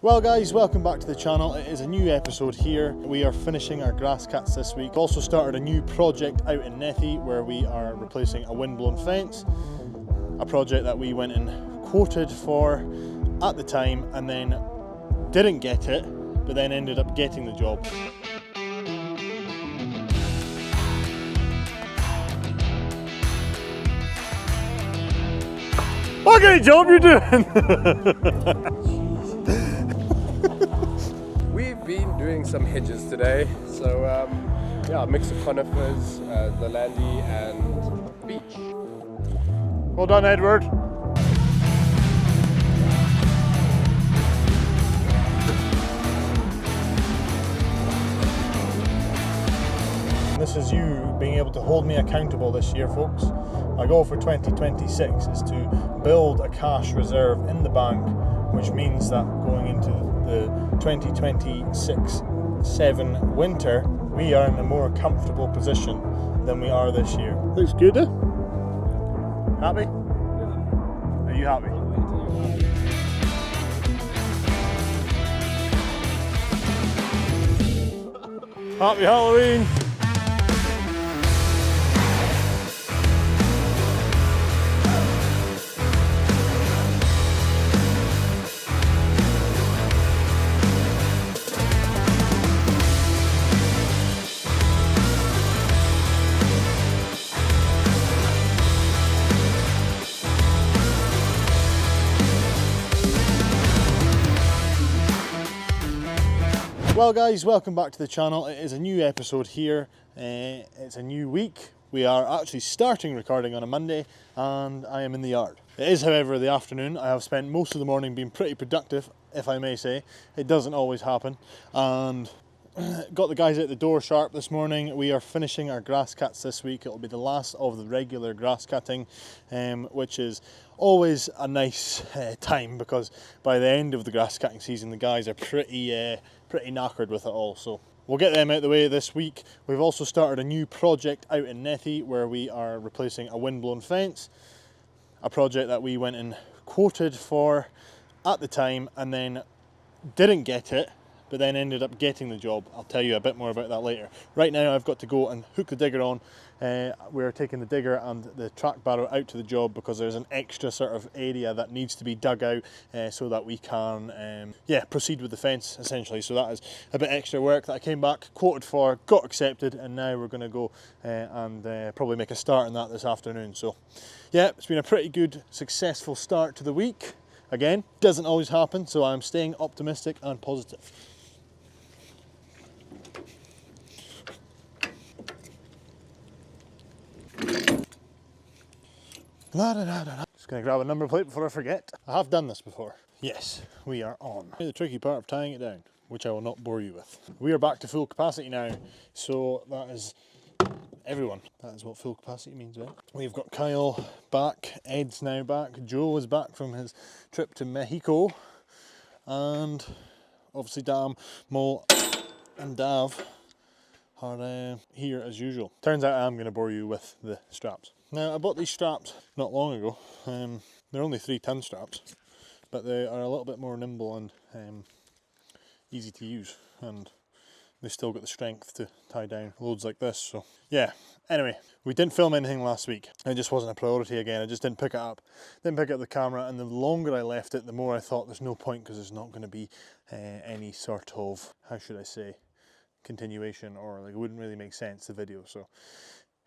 Well guys, welcome back to the channel. It is a new episode here. We are finishing our grass cuts this week. Also started a new project out in Nethy where we are replacing a windblown fence. A project that we went and quoted for at the time and then didn't get it, but then ended up getting the job. What kind of job you doing? We've been doing some hedges today, so yeah, a mix of conifers, the landy and beech. Well done, Edward. This is you being able to hold me accountable this year, folks. My goal for 2026 is to build a cash reserve in the bank, which means that going into the 2026-7 winter, we are in a more comfortable position than we are this year. Looks good, eh? Happy? Are you happy? Happy Halloween! Well guys, welcome back to the channel. It is a new episode here. It's a new week. We are actually starting recording on a Monday and I am in the yard. It is, however, the afternoon. I have spent most of the morning being pretty productive, if I may say. It doesn't always happen. And got the guys out the door sharp this morning. We are finishing our grass cuts this week. It'll be the last of the regular grass cutting, which is always a nice time because by the end of the grass cutting season, the guys are pretty knackered with it all. So we'll get them out the way this week. We've also started a new project out in Nethy where we are replacing a windblown fence. A project that we went and quoted for at the time and then didn't get it, but then ended up getting the job. I'll tell you a bit more about that later. Right now I've got to go and hook the digger on. We're taking the digger and the track barrow out to the job because there's an extra sort of area that needs to be dug out so that we can proceed with the fence essentially. So that is a bit extra work that I came back, quoted for, got accepted, and now we're going to go and probably make a start on that this afternoon. So yeah, it's been a pretty good, successful start to the week. Again, doesn't always happen, so I'm staying optimistic and positive. Just going to grab a number plate before I forget. I have done this before. Yes, we are on. The tricky part of tying it down, which I will not bore you with. We are back to full capacity now, so that is everyone. That is what full capacity means, right? We've got Kyle back, Ed's now back, Joe is back from his trip to Mexico, and obviously Dam, Mo and Dav are here as usual. Turns out I am going to bore you with the straps. Now, I bought these straps not long ago. They're only 3-ton straps, but they are a little bit more nimble and easy to use, and they still got the strength to tie down loads like this. So yeah, anyway, we didn't film anything last week. It just wasn't a priority again. I just didn't pick it up. Didn't pick up the camera, and the longer I left it, the more I thought there's no point because there's not going to be any sort of, how should I say, continuation, or like it wouldn't really make sense, the video. So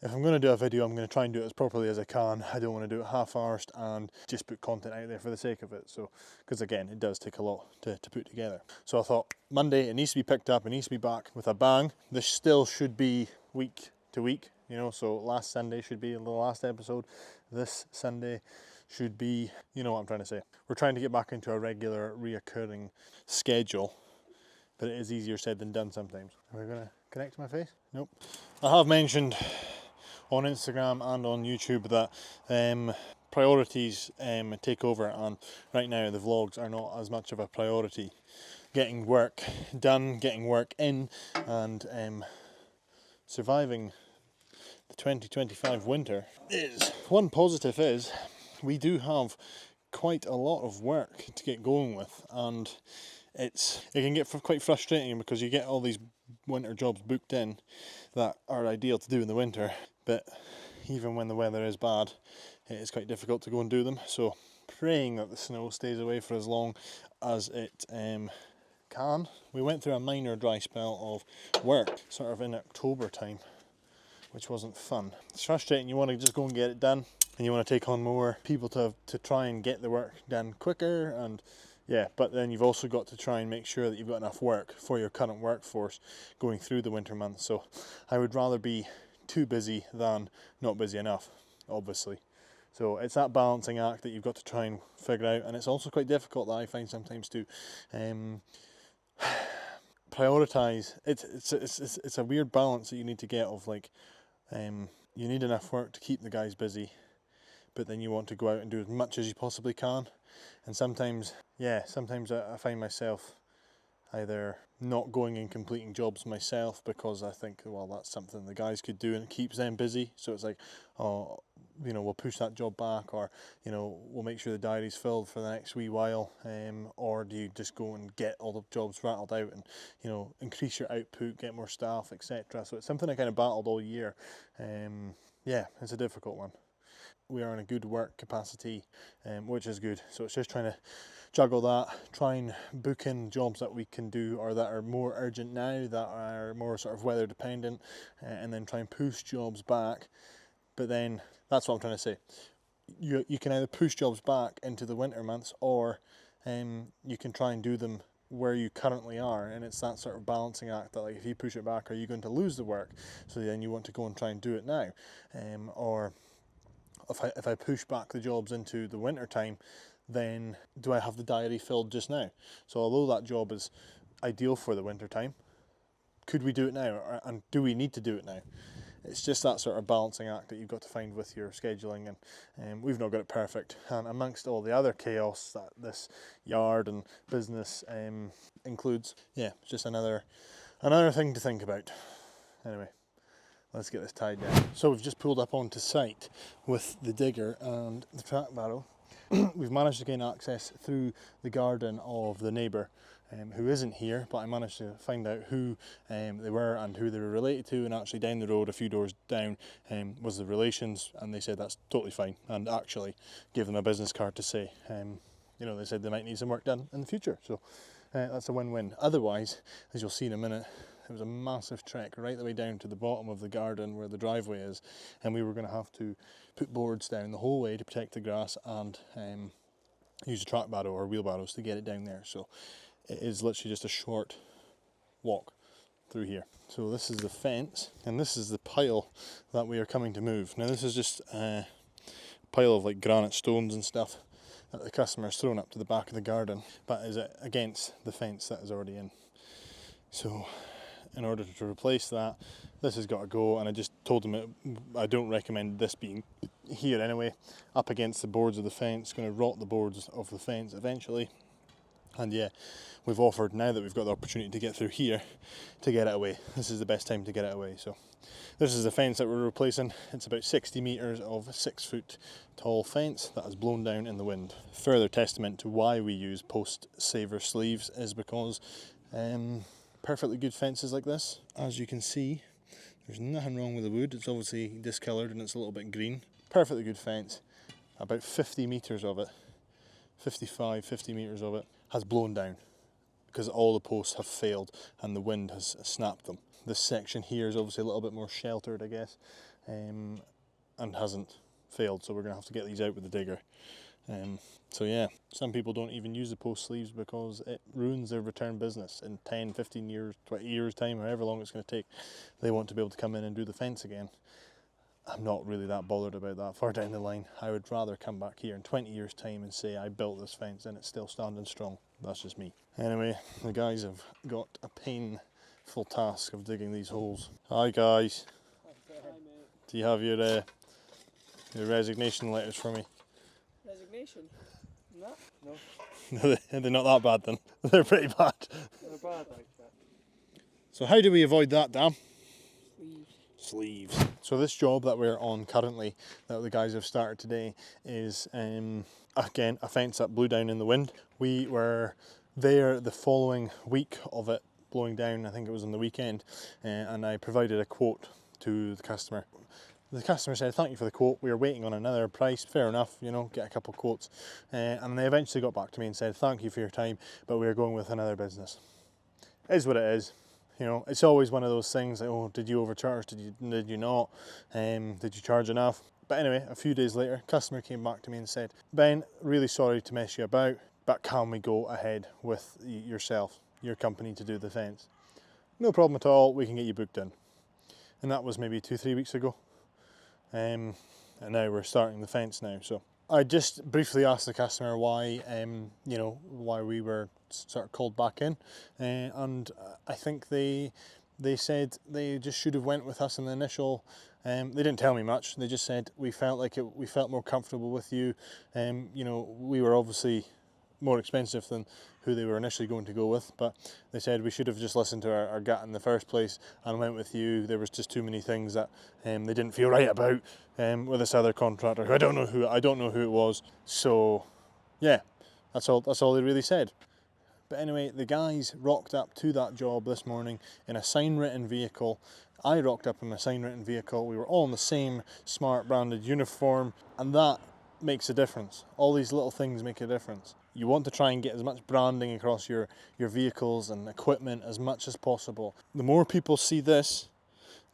if I'm going to do a video, I'm going to try and do it as properly as I can. I don't want to do it half-arsed and just put content out there for the sake of it. So, because again, it does take a lot to put together. So I thought Monday, it needs to be picked up, it needs to be back with a bang. This still should be week to week, you know, so last Sunday should be the last episode. This Sunday should be, you know what I'm trying to say. We're trying to get back into a regular, reoccurring schedule, but it is easier said than done sometimes. Are we going to connect to my face? Nope. I have mentioned on Instagram and on YouTube that priorities take over, and right now the vlogs are not as much of a priority. Getting work done, getting work in, and surviving the 2025 winter is. One positive is we do have quite a lot of work to get going with, and it can get quite frustrating because you get all these winter jobs booked in that are ideal to do in the winter, but even when the weather is bad, it is quite difficult to go and do them. So praying that the snow stays away for as long as it can. We went through a minor dry spell of work sort of in October time, which wasn't fun. It's frustrating. You want to just go and get it done, and you want to take on more people to try and get the work done quicker, and yeah, but then you've also got to try and make sure that you've got enough work for your current workforce going through the winter months. So I would rather be too busy than not busy enough, obviously. So it's that balancing act that you've got to try and figure out, and it's also quite difficult that I find sometimes to prioritize. It's a weird balance that you need to get of like, you need enough work to keep the guys busy, but then you want to go out and do as much as you possibly can. And sometimes I find myself either not going and completing jobs myself because I think, well, that's something the guys could do and it keeps them busy. So it's like, oh, we'll push that job back, or, we'll make sure the diary's filled for the next wee while. Or do you just go and get all the jobs rattled out and, increase your output, get more staff, etc. So it's something I kind of battled all year. It's a difficult one. We are in a good work capacity, which is good. So it's just trying to juggle that, try and book in jobs that we can do or that are more urgent now, that are more sort of weather dependent, and then try and push jobs back. But then that's what I'm trying to say. You can either push jobs back into the winter months, or you can try and do them where you currently are, and it's that sort of balancing act that, like, if you push it back, are you going to lose the work? So then you want to go and try and do it now, or if I push back the jobs into the winter time, then do I have the diary filled just now? So although that job is ideal for the winter time, could we do it now, and do we need to do it now? It's just that sort of balancing act that you've got to find with your scheduling, and we've not got it perfect. And amongst all the other chaos that this yard and business includes, it's just another thing to think about. Anyway, let's get this tied down. So we've just pulled up onto site with the digger and the track barrow. We've managed to gain access through the garden of the neighbour who isn't here, but I managed to find out who they were and who they were related to, and actually down the road, a few doors down, was the relations, and they said that's totally fine, and actually gave them a business card to say, they said they might need some work done in the future, so that's a win-win. Otherwise, as you'll see in a minute, it was a massive trek right the way down to the bottom of the garden where the driveway is, and we were going to have to put boards down the whole way to protect the grass and use a track barrow or wheelbarrows to get it down there. So it is literally just a short walk through here. So this is the fence, and this is the pile that we are coming to move. Now this is just a pile of like granite stones and stuff that the customer's thrown up to the back of the garden, but is against the fence that is already in. So in order to replace that, this has got to go, and I just told them I don't recommend this being here anyway, up against the boards of the fence. It's going to rot the boards of the fence eventually. And we've offered, now that we've got the opportunity to get through here, to get it away. This is the best time to get it away. So this is the fence that we're replacing. It's about 60 metres of 6 foot tall fence that has blown down in the wind. Further testament to why we use post saver sleeves is because perfectly good fences like this, as you can see, there's nothing wrong with the wood. It's obviously discoloured and it's a little bit green. Perfectly good fence. About 50 metres of it, 50 metres of it, has blown down because all the posts have failed and the wind has snapped them. This section here is obviously a little bit more sheltered, I guess, and hasn't failed, so we're going to have to get these out with the digger. Some people don't even use the post sleeves because it ruins their return business in 10, 15 years, 20 years time, however long it's going to take. They want to be able to come in and do the fence again. I'm not really that bothered about that far down the line. I would rather come back here in 20 years time and say I built this fence and it's still standing strong. That's just me. Anyway, the guys have got a painful task of digging these holes. Hi guys. Hi mate. Do you have your resignation letters for me? Resignation? No. They're not that bad then. They're pretty bad. They're bad like that. So how do we avoid that, Dan? Sleeves. So this job that we're on currently, that the guys have started today, is again a fence that blew down in the wind. We were there the following week of it blowing down. I think it was on the weekend, and I provided a quote to the customer. The customer said, "Thank you for the quote. We were waiting on another price." Fair enough, you know, get a couple of quotes. And they eventually got back to me and said, "Thank you for your time, but we are going with another business." It is what it is. You know, it's always one of those things like, oh, did you overcharge? Did you not? Did you charge enough? But anyway, a few days later, customer came back to me and said, "Ben, really sorry to mess you about, but can we go ahead with yourself, your company, to do the fence?" "No problem at all, we can get you booked in." And that was maybe 2-3 weeks ago. And now we're starting the fence now. So I just briefly asked the customer why, why we were sort of called back in, and I think they said they just should have went with us in the initial. They didn't tell me much. They just said we felt more comfortable with you. We were obviously more expensive than who they were initially going to go with, but they said we should have just listened to our gut in the first place and went with you. There was just too many things that they didn't feel right about with this other contractor, who I don't know who it was. So yeah, that's all they really said. But anyway, the guys rocked up to that job this morning in a sign-written vehicle. I rocked up in a sign-written vehicle. We were all in the same smart branded uniform, and that makes a difference. All these little things make a difference. You want to try and get as much branding across your vehicles and equipment as much as possible. The more people see this,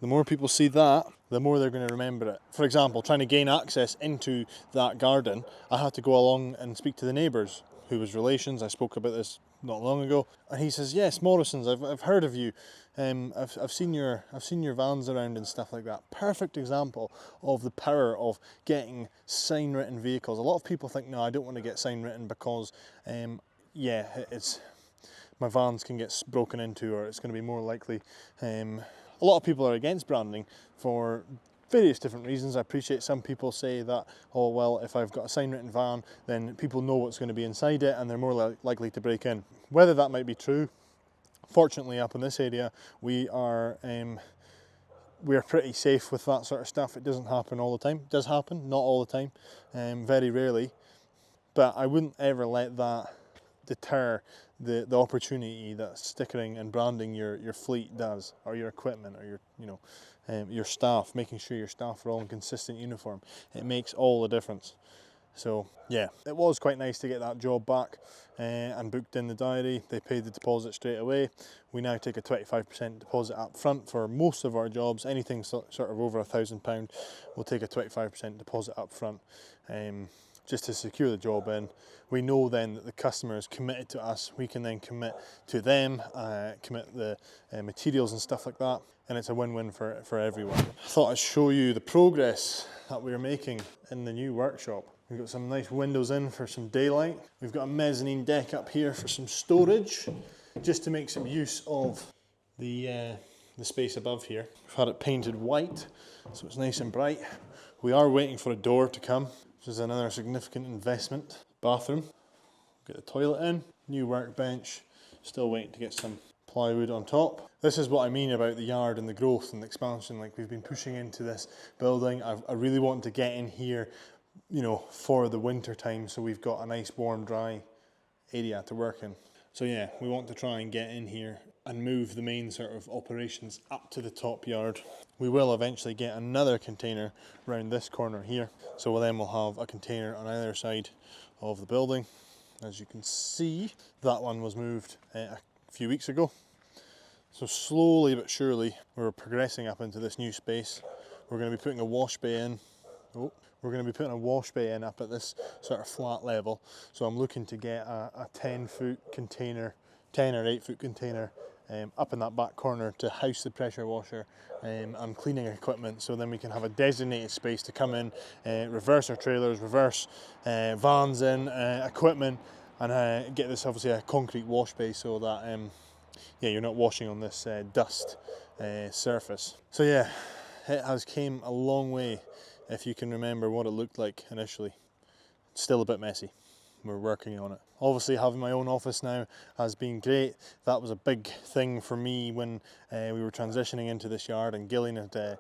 the more people see that, the more they're going to remember it. For example, trying to gain access into that garden, I had to go along and speak to the neighbours, who was relations. I spoke about this not long ago, and he says, "Yes, Morrison's. I've heard of you. I've seen your vans around and stuff like that." Perfect example of the power of getting sign written vehicles. A lot of people think, no, I don't want to get sign written because it's my vans can get broken into, or it's going to be more likely. A lot of people are against branding for various different reasons. I appreciate some people say that, oh well, if I've got a sign written van, then people know what's going to be inside it and they're more likely to break in. Whether that might be true, fortunately up in this area we are pretty safe with that sort of stuff. It doesn't happen all the time. It does happen, not all the time, very rarely, but I wouldn't ever let that deter the opportunity that stickering and branding your fleet does, or your equipment, or your staff, making sure your staff are all in consistent uniform. It makes all the difference. So yeah, it was quite nice to get that job back and booked in the diary. They paid the deposit straight away. We now take a 25% deposit up front for most of our jobs. Anything sort of over £1,000, we'll take a 25% deposit up front, just to secure the job in. We know then that the customer is committed to us. We can then commit to them, commit the materials and stuff like that, and it's a win-win for everyone. I thought I'd show you the progress that we're making in the new workshop. We've got some nice windows in for some daylight. We've got a mezzanine deck up here for some storage, just to make some use of the space above here. We've had it painted white, so it's nice and bright. We are waiting for a door to come, which is another significant investment. Bathroom, get the toilet in, new workbench, still waiting to get some plywood on top. This is what I mean about the yard and the growth and the expansion. Like, we've been pushing into this building. I really want to get in here, for the winter time, so we've got a nice warm dry area to work in. So yeah, we want to try and get in here and move the main sort of operations up to the top yard. We will eventually get another container around this corner here, so then we'll have a container on either side of the building. As you can see, that one was moved a few weeks ago. So slowly but surely we're progressing up into this new space. We're going to be putting a wash bay in. We're going to be putting a wash bay in up at this sort of flat level. So I'm looking to get a 10-foot container, 10 or 8-foot container up in that back corner to house the pressure washer and cleaning equipment, so then we can have a designated space to come in, reverse our trailers, reverse vans in, equipment, and get this obviously a concrete wash bay, so that you're not washing on this dust surface. So yeah, it has came a long way, if you can remember what it looked like initially. It's still a bit messy. We're working on it. Obviously, having my own office now has been great. That was a big thing for me when we were transitioning into this yard and Gillian had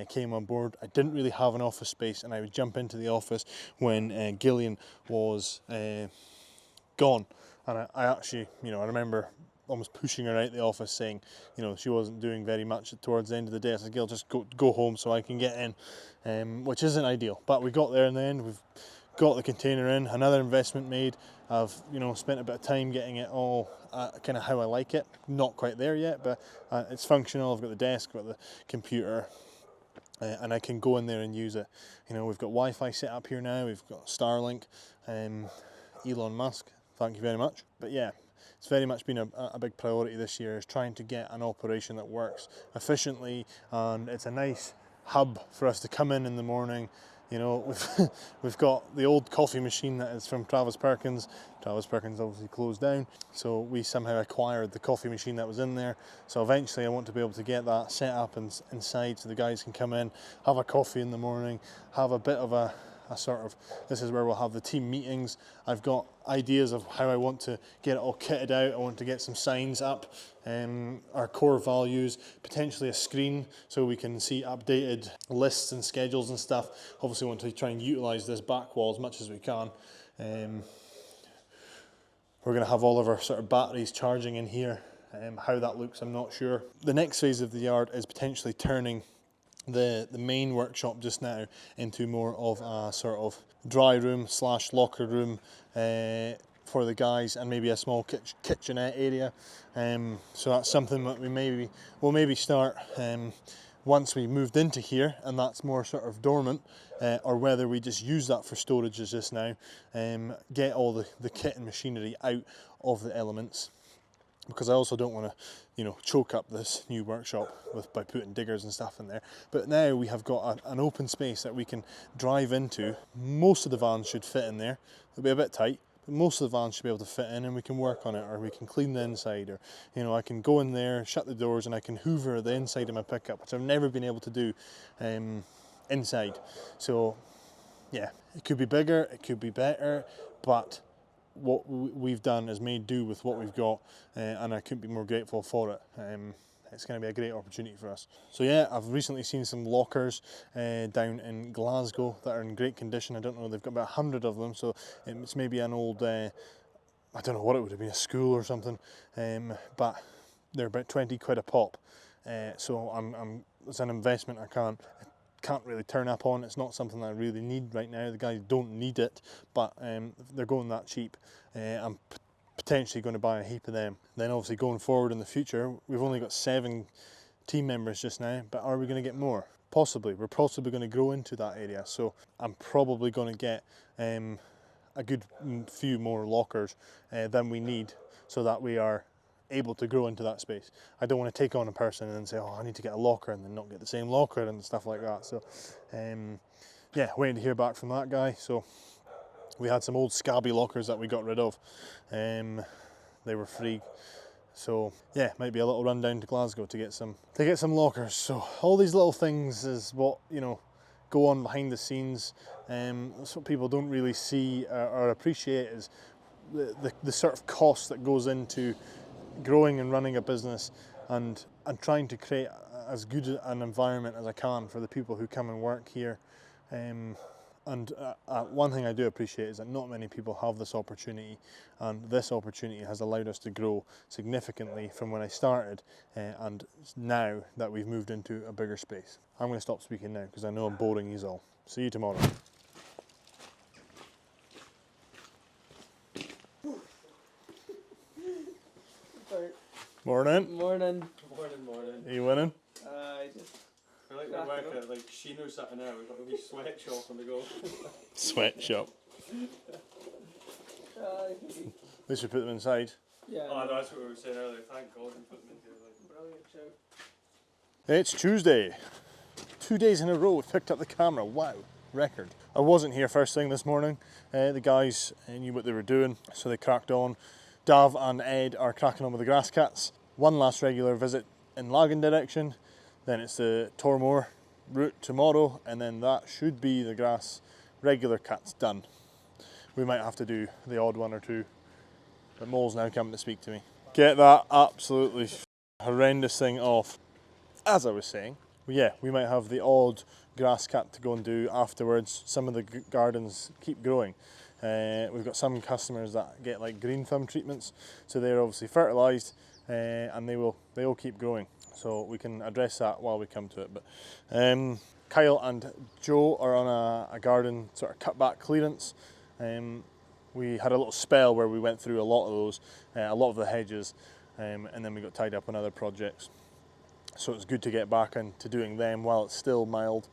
came on board. I didn't really have an office space, and I would jump into the office when Gillian was gone. And I actually, you know, I remember almost pushing her out the office saying, you know, she wasn't doing very much towards the end of the day. I said, Gail, just go home so I can get in, which isn't ideal. But we got there in the end. We've got the container in, another investment made. I've, you know, spent a bit of time getting it all kind of how I like it. Not quite there yet, but it's functional. I've got the desk, I've got the computer, and I can go in there and use it. You know, we've got Wi-Fi set up here now. We've got Starlink, Elon Musk. Thank you very much. But yeah, it's very much been a big priority this year, is trying to get an operation that works efficiently, and it's a nice hub for us to come in the morning. You know, we've got the old coffee machine that is from Travis Perkins. Travis Perkins obviously closed down, so we somehow acquired the coffee machine that was in there. So eventually I want to be able to get that set up inside so the guys can come in, have a coffee in the morning, have a bit of a sort of, this is where we'll have the team meetings. I've got ideas of how I want to get it all kitted out. I want to get some signs up, our core values, potentially a screen so we can see updated lists and schedules and stuff. Obviously want to try and utilise this back wall as much as we can. We're going to have all of our sort of batteries charging in here. How that looks, I'm not sure. The next phase of the yard is potentially turning the main workshop just now into more of a sort of dry room / locker room for the guys, and maybe a small kitchenette area. So that's something that we'll maybe start once we moved into here, and that's more sort of dormant, or whether we just use that for storages just now, get all the kit and machinery out of the elements. Because I also don't want to, you know, choke up this new workshop by putting diggers and stuff in there. But now we have got an open space that we can drive into. Most of the vans should fit in there. It'll be a bit tight, but most of the vans should be able to fit in, and we can work on it, or we can clean the inside, or, you know, I can go in there, shut the doors, and I can hoover the inside of my pickup, which I've never been able to do inside. So yeah, it could be bigger, it could be better, but what we've done is made do with what we've got, and I couldn't be more grateful for it. It's going to be a great opportunity for us. So yeah, I've recently seen some lockers down in Glasgow that are in great condition. I don't know, they've got about 100 of them, so it's maybe an old, I don't know what it would have been, a school or something, but they're about 20 quid a pop. So it's an investment I can't really turn up on. It's not something that I really need right now. The guys don't need it, but they're going that cheap. I'm potentially going to buy a heap of them. Then obviously going forward in the future, we've only got 7 team members just now, but are we going to get more? Possibly. We're possibly going to grow into that area, so I'm probably going to get a good few more lockers than we need, so that we are able to grow into that space. I don't want to take on a person and then say, oh, I need to get a locker, and then not get the same locker and stuff like that. So yeah, waiting to hear back from that guy. So we had some old scabby lockers that we got rid of. They were free. So yeah, might be a little run down to Glasgow to get some lockers. So all these little things is what, you know, go on behind the scenes. That's what people don't really see or appreciate, is the sort of cost that goes into growing and running a business, and trying to create as good an environment as I can for the people who come and work here. And one thing I do appreciate is that not many people have this opportunity, and this opportunity has allowed us to grow significantly from when I started, and now that we've moved into a bigger space. I'm going to stop speaking now because I know I'm boring you all. See you tomorrow. Morning. Morning. Morning. Are you winning? Just I like the work at like Sheen or something now. We've got a wee sweatshop on the go. Sweatshop. At least we put them inside. yeah. Oh, no, that's what we were saying earlier. Thank God we put them in here. Like. Brilliant show. It's Tuesday. 2 days in a row we've picked up the camera. Wow, record. I wasn't here first thing this morning. The guys knew what they were doing, so they cracked on. Dav and Ed are cracking on with the grass cats. One last regular visit in Lagan direction, then it's the Tormore route tomorrow, and then that should be the grass regular cats done. We might have to do the odd one or two, but Mole's now coming to speak to me. Get that absolutely horrendous thing off. As I was saying, yeah, we might have the odd grass cat to go and do afterwards. Some of the gardens keep growing. We've got some customers that get like green thumb treatments, so they're obviously fertilised and they will keep growing. So we can address that while we come to it. But Kyle and Joe are on a garden sort of cutback clearance. We had a little spell where we went through a lot of those, a lot of the hedges, and then we got tied up on other projects. So it's good to get back into doing them while it's still mild.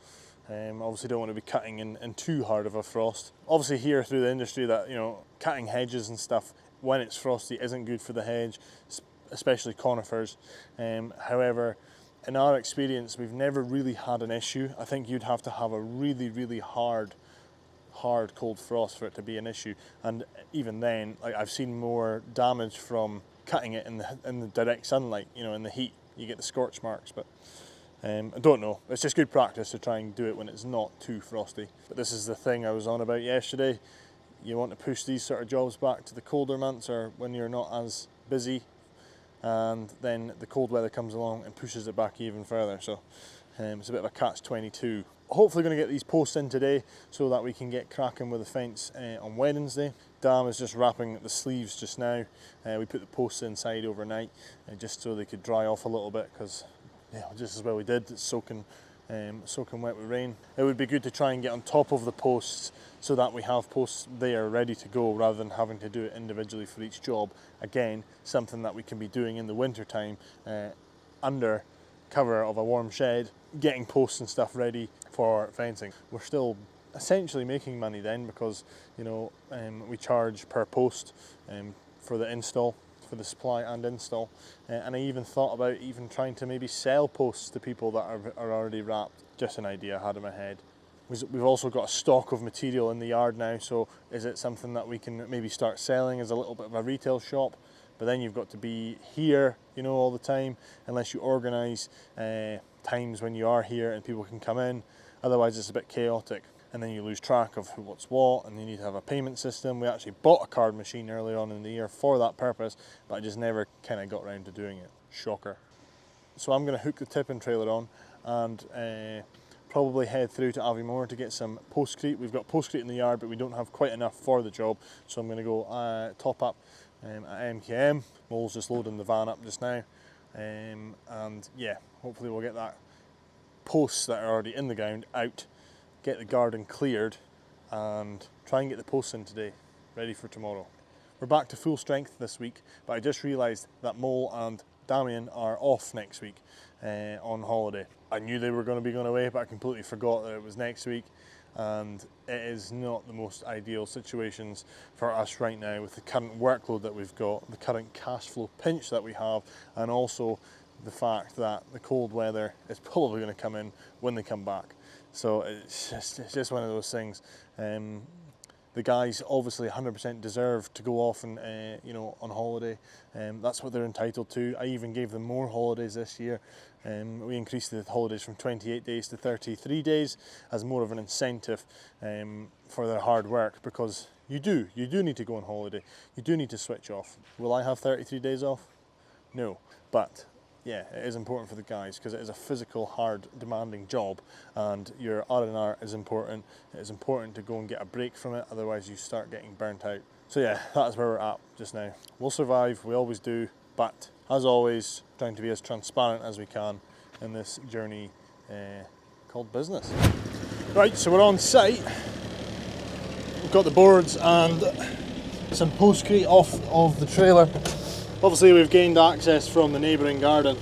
Obviously don't want to be cutting in too hard of a frost. Obviously hear through the industry that, you know, cutting hedges and stuff when it's frosty isn't good for the hedge, especially conifers. However, in our experience, we've never really had an issue. I think you'd have to have a really, really hard cold frost for it to be an issue. And even then, like, I've seen more damage from cutting it in the direct sunlight, you know, in the heat. You get the scorch marks, but I don't know. It's just good practice to try and do it when it's not too frosty. But this is the thing I was on about yesterday. You want to push these sort of jobs back to the colder months or when you're not as busy, and then the cold weather comes along and pushes it back even further. So it's a bit of a catch-22. Hopefully going to get these posts in today so that we can get cracking with the fence on Wednesday. Dam is just wrapping the sleeves just now. We put the posts inside overnight just so they could dry off a little bit, because just as well we did, it's soaking wet with rain. It would be good to try and get on top of the posts so that we have posts there ready to go rather than having to do it individually for each job. Again, something that we can be doing in the winter time under cover of a warm shed, getting posts and stuff ready for fencing. We're still essentially making money then, because, you know, we charge per post for the install, for the supply and install, and I even thought about even trying to maybe sell posts to people that are already wrapped. Just an idea I had in my head. We've also got a stock of material in the yard now, so is it something that we can maybe start selling as a little bit of a retail shop? But then you've got to be here, you know, all the time, unless you organise times when you are here and people can come in. Otherwise it's a bit chaotic, and then you lose track of what's what, and you need to have a payment system. We actually bought a card machine early on in the year for that purpose, but I just never kind of got around to doing it. Shocker. So I'm going to hook the tipping trailer on and probably head through to Aviemore to get some postcrete. We've got postcrete in the yard, but we don't have quite enough for the job, so I'm going to go top up at MKM. Mole's just loading the van up just now, and yeah, hopefully we'll get that posts that are already in the ground out, get the garden cleared, and try and get the posts in today, ready for tomorrow. We're back to full strength this week, but I just realised that Mole and Damien are off next week on holiday. I knew they were going to be going away, but I completely forgot that it was next week, and it is not the most ideal situations for us right now with the current workload that we've got, the current cash flow pinch that we have, and also the fact that the cold weather is probably going to come in when they come back. So it's just one of those things. The guys obviously 100% deserve to go off and you know, on holiday. That's what they're entitled to. I even gave them more holidays this year. We increased the holidays from 28 days to 33 days as more of an incentive for their hard work, because you do need to go on holiday. You do need to switch off. Will I have 33 days off? No, but yeah, it is important for the guys because it is a physical, hard, demanding job, and your R&R is important. It is important to go and get a break from it, otherwise you start getting burnt out. So yeah, that's where we're at just now. We'll survive, we always do, but as always, trying to be as transparent as we can in this journey called business. Right, so we're on site. We've got the boards and some postcrete off of the trailer. Obviously we've gained access from the neighbouring garden,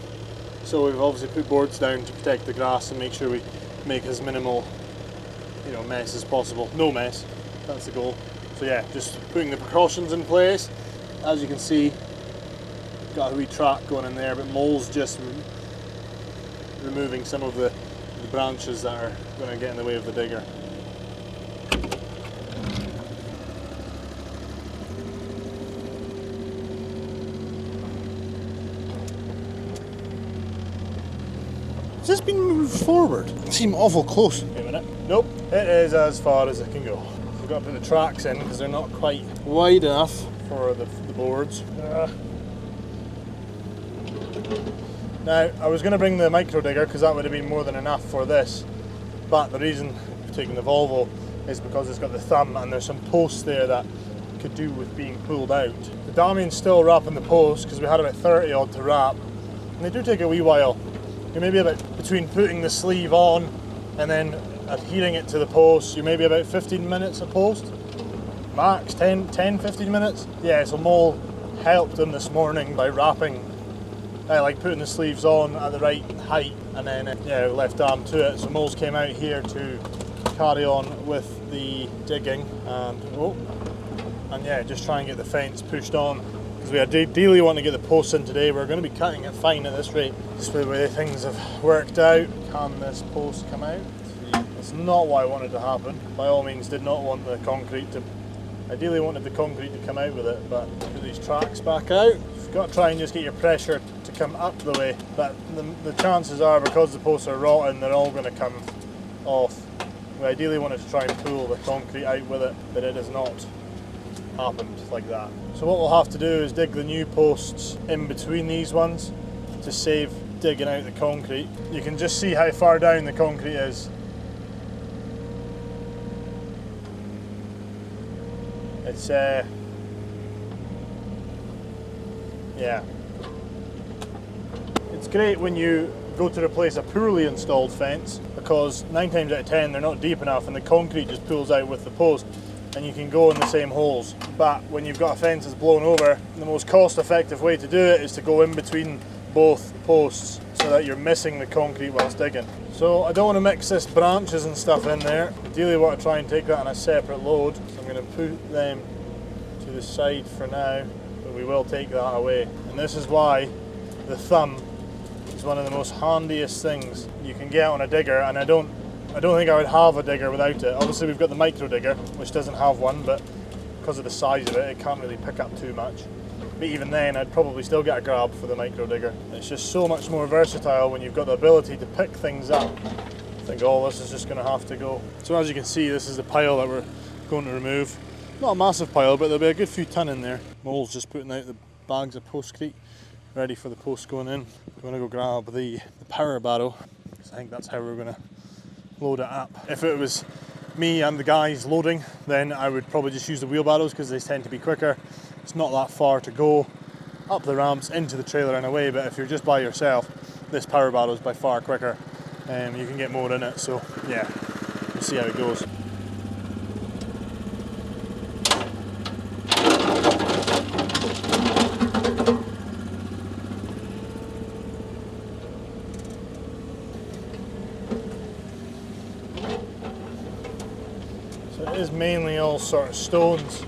so we've obviously put boards down to protect the grass and make sure we make as minimal, you know, mess as possible. No mess, that's the goal. So yeah, just putting the precautions in place. As you can see, got a wee track going in there, but Mole's just removing some of the branches that are going to get in the way of the digger. Has this been moved forward? It seemed awful close. Wait a minute. Nope, it is as far as it can go. We've got to put the tracks in because they're not quite wide enough for the boards. Now, I was going to bring the micro digger because that would have been more than enough for this, but the reason I'm taking the Volvo is because it's got the thumb and there's some posts there that could do with being pulled out. The Damian's still wrapping the posts because we had about 30 odd to wrap, and they do take a wee while. You're maybe about between putting the sleeve on and then adhering it to the post, you're maybe about 15 minutes a post, max 10-15 minutes. Yeah, so Mole helped him this morning by wrapping, like putting the sleeves on at the right height, and then left arm to it. So Mole's came out here to carry on with the digging, and yeah, just try and get the fence pushed on, because we ideally want to get the posts in today. We're going to be cutting it fine at this rate, just with the way things have worked out. Can this post come out? It's not what I wanted to happen. By all means, did not want the concrete to, ideally wanted the concrete to come out with it, but put these tracks back out. You've got to try and just get your pressure to come up the way, but the chances are, because the posts are rotten, they're all going to come off. We ideally wanted to try and pull the concrete out with it, but it has not happened like that. So what we'll have to do is dig the new posts in between these ones to save digging out the concrete. You can just see how far down the concrete is. It's yeah. It's great when you go to replace a poorly installed fence, because 9 times out of 10 they're not deep enough and the concrete just pulls out with the post and you can go in the same holes. But when you've got a fence that's blown over, the most cost effective way to do it is to go in between both posts so that you're missing the concrete whilst digging. So I don't want to mix this branches and stuff in there. Ideally I want to try and take that on a separate load, so I'm going to put them to the side for now, but we will take that away. And this is why the thumb is one of the most handiest things you can get on a digger, and I don't think I would have a digger without it. Obviously we've got the micro digger, which doesn't have one, but because of the size of it, it can't really pick up too much. But even then, I'd probably still get a grab for the micro digger. It's just so much more versatile when you've got the ability to pick things up. I think all this is just going to have to go. So as you can see, this is the pile that we're going to remove. Not a massive pile, but there'll be a good few ton in there. Mole's just putting out the bags of postcrete, ready for the post going in. I'm going to go grab the power barrow, because I think that's how we're going to load it up. If it was me and the guys loading, then I would probably just use the wheelbarrows because they tend to be quicker. It's not that far to go up the ramps into the trailer and away, but if you're just by yourself, this power barrow is by far quicker and you can get more in it. So yeah, we'll see how it goes. So it is mainly all sort of stones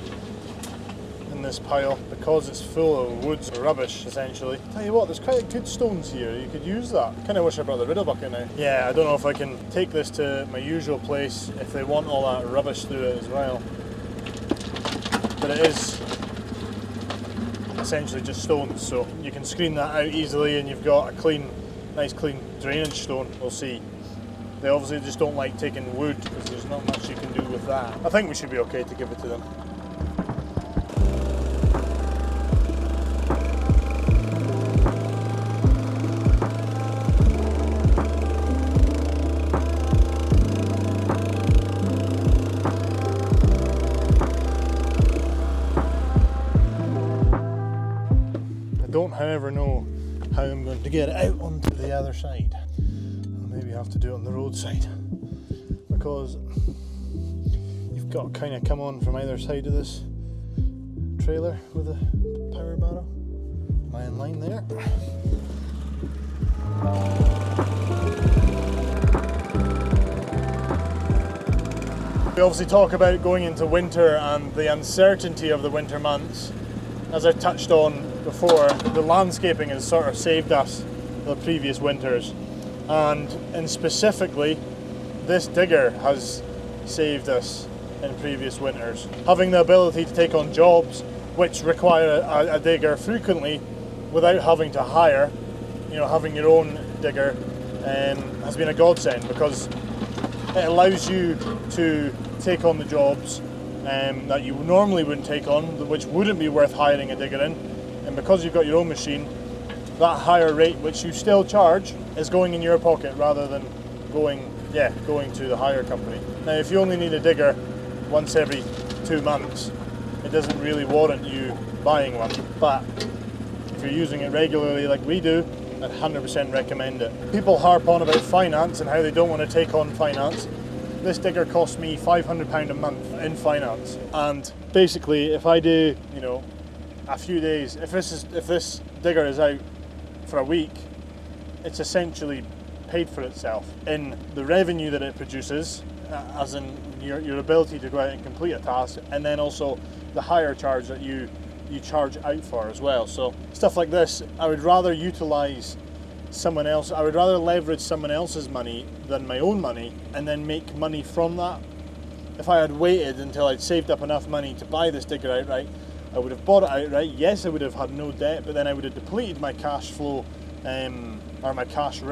in this pile, because it's full of woods or rubbish essentially. Tell you what, there's quite good stones here, you could use that. Kind of wish I brought the riddle bucket now. Yeah, I don't know if I can take this to my usual place if they want all that rubbish through it as well. But it is essentially just stones, so you can screen that out easily and you've got a nice clean drainage stone. We'll see. They obviously just don't like taking wood because there's not much you can do with that. I think we should be okay to give it to them. I don't, however, know how I'm going to get it out onto the other side. I'll maybe have to do it on the roadside, because you've got to kind of come on from either side of this trailer with a power barrow. Am I in line there? We obviously talk about going into winter and the uncertainty of the winter months. As I touched on before, the landscaping has sort of saved us the previous winters, and specifically this digger has saved us in previous winters. Having the ability to take on jobs which require a digger frequently without having to hire, having your own digger has been a godsend, because it allows you to take on the jobs that you normally wouldn't take on, which wouldn't be worth hiring a digger in. And because you've got your own machine, that higher rate which you still charge is going in your pocket rather than going yeah, going to the hire company. Now, if you only need a digger once every 2 months, it doesn't really warrant you buying one. But if you're using it regularly like we do, I'd 100% recommend it. People harp on about finance and how they don't want to take on finance. This digger cost me £500 a month in finance, and basically if I do, you know, a few days, if this digger is out for a week, it's essentially paid for itself in the revenue that it produces, as in your ability to go out and complete a task, and then also the hire charge that you charge out for as well. So stuff like this, I would rather utilize someone else. I would rather leverage someone else's money than my own money and then make money from that. If I had waited until I'd saved up enough money to buy this digger outright, I would have bought it outright. Yes, I would have had no debt, but then I would have depleted my cash flow or my cash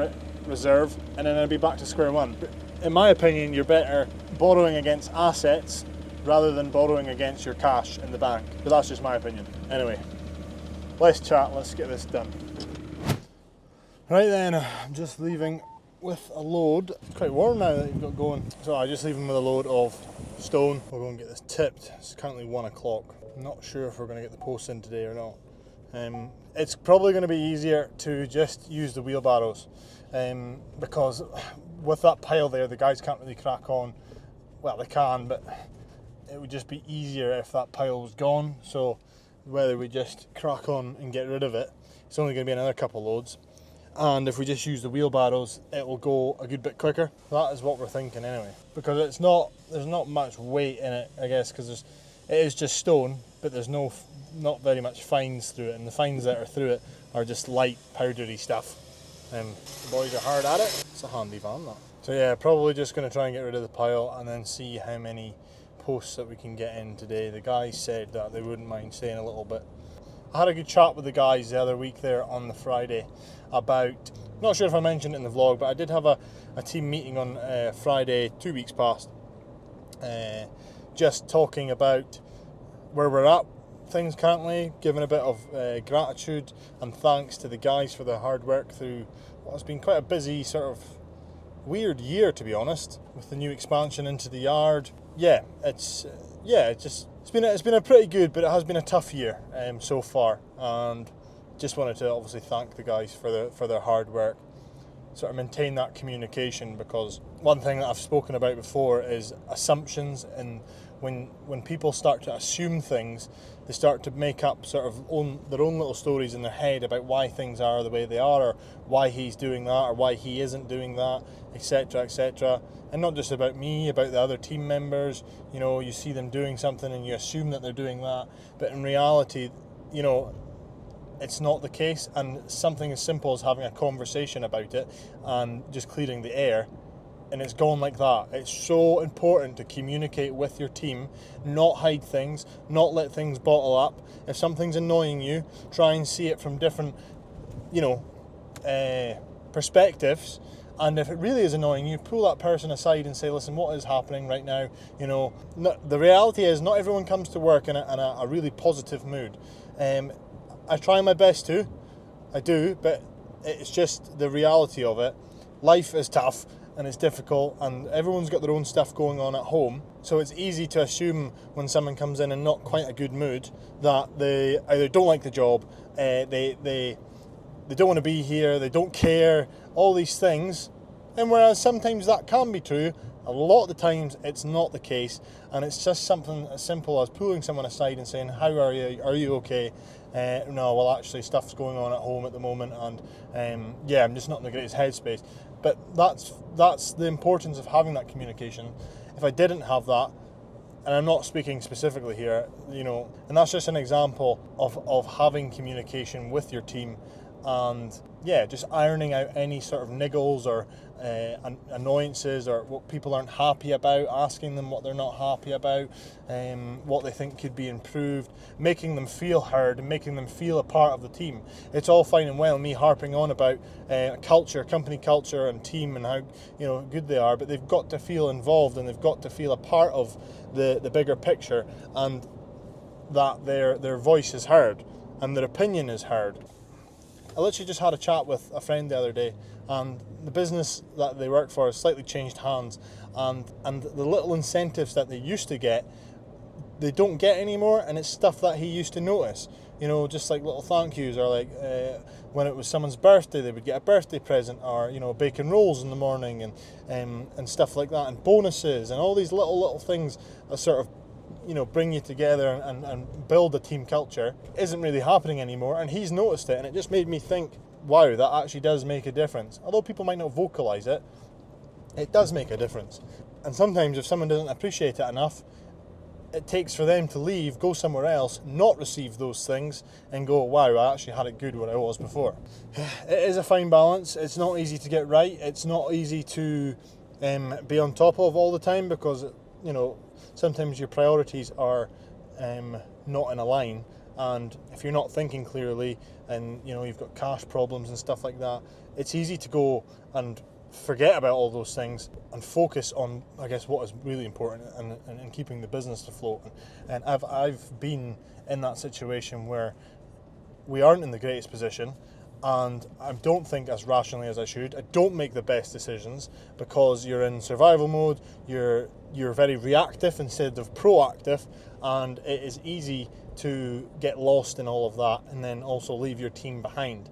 reserve, and then I'd be back to square one. In my opinion, you're better borrowing against assets rather than borrowing against your cash in the bank. But that's just my opinion. Anyway, less chat, let's get this done. Right then, I'm just leaving with a load. It's quite warm now that you've got going. So I just leave them with a load of stone. We'll go and get this tipped. It's currently 1 o'clock. I'm not sure if we're going to get the posts in today or not. It's probably going to be easier to just use the wheelbarrows, because with that pile there, the guys can't really crack on. Well, they can, but it would just be easier if that pile was gone. So whether we just crack on and get rid of it, it's only going to be another couple loads. And if we just use the wheelbarrows, it will go a good bit quicker. That is what we're thinking anyway, because there's not much weight in it, I guess, because it is just stone, but there's not very much fines through it, and the fines that are through it are just light powdery stuff. The boys are hard at it. It's a handy van, that. So yeah, probably just going to try and get rid of the pile and then see how many posts that we can get in today. The guys said that they wouldn't mind staying a little bit. I had a good chat with the guys the other week there on the Friday about, not sure if I mentioned it in the vlog, but I did have a team meeting on Friday 2 weeks past, just talking about where we're at things currently, giving a bit of gratitude and thanks to the guys for their hard work through what has been quite a busy sort of weird year, to be honest, with the new expansion into the yard. It's been a pretty good, but it has been a tough year so far, and just wanted to obviously thank the guys for their hard work, sort of maintain that communication, because one thing that I've spoken about before is assumptions, and when people start to assume things, they start to make up sort of their own little stories in their head about why things are the way they are, or why he's doing that, or why he isn't doing that, etc., etc. And not just about me, about the other team members. You know, you see them doing something and you assume that they're doing that, but in reality, you know, it's not the case. And something as simple as having a conversation about it and just clearing the air, and it's gone like that. It's so important to communicate with your team, not hide things, not let things bottle up. If something's annoying you, try and see it from different, perspectives. And if it really is annoying you, pull that person aside and say, listen, what is happening right now? You know, the reality is not everyone comes to work in a really positive mood. I try my best to, I do, but it's just the reality of it. Life is tough and it's difficult, and everyone's got their own stuff going on at home. So it's easy to assume when someone comes in not quite a good mood that they either don't like the job, they don't want to be here, they don't care, all these things. And whereas sometimes that can be true, a lot of the times it's not the case, and it's just something as simple as pulling someone aside and saying, how are you? Are you okay? No, well actually stuff's going on at home at the moment, and I'm just not in the greatest headspace. But that's the importance of having that communication. If I didn't have that, and I'm not speaking specifically here, and that's just an example of having communication with your team, and just ironing out any sort of niggles or annoyances, or what people aren't happy about, asking them what they're not happy about, what they think could be improved, making them feel heard and making them feel a part of the team. It's all fine and well me harping on about culture, company culture and team, and how good they are, but they've got to feel involved and they've got to feel a part of the bigger picture, and that their voice is heard and their opinion is heard. I literally just had a chat with a friend the other day, and the business that they work for has slightly changed hands, and the little incentives that they used to get, they don't get anymore, and it's stuff that he used to notice. You know, just like little thank yous, or like when it was someone's birthday, they would get a birthday present, or you know, bacon rolls in the morning, and stuff like that, and bonuses, and all these little things that sort of, you know, bring you together and build a team culture isn't really happening anymore. And he's noticed it, and it just made me think, wow, that actually does make a difference. Although people might not vocalize it, it does make a difference. And sometimes if someone doesn't appreciate it enough, it takes for them to leave, go somewhere else, not receive those things, and go, wow, I actually had it good where I was before. It is a fine balance. It's not easy to get right. It's not easy to be on top of all the time, because, you know, sometimes your priorities are not in a line, and if you're not thinking clearly, and you know, you've got cash problems and stuff like that, it's easy to go and forget about all those things and focus on, I guess, what is really important, and keeping the business afloat. And I've been in that situation where we aren't in the greatest position, and I don't think as rationally as I should. I don't make the best decisions because you're in survival mode. You're very reactive instead of proactive, and it is easy to get lost in all of that and then also leave your team behind.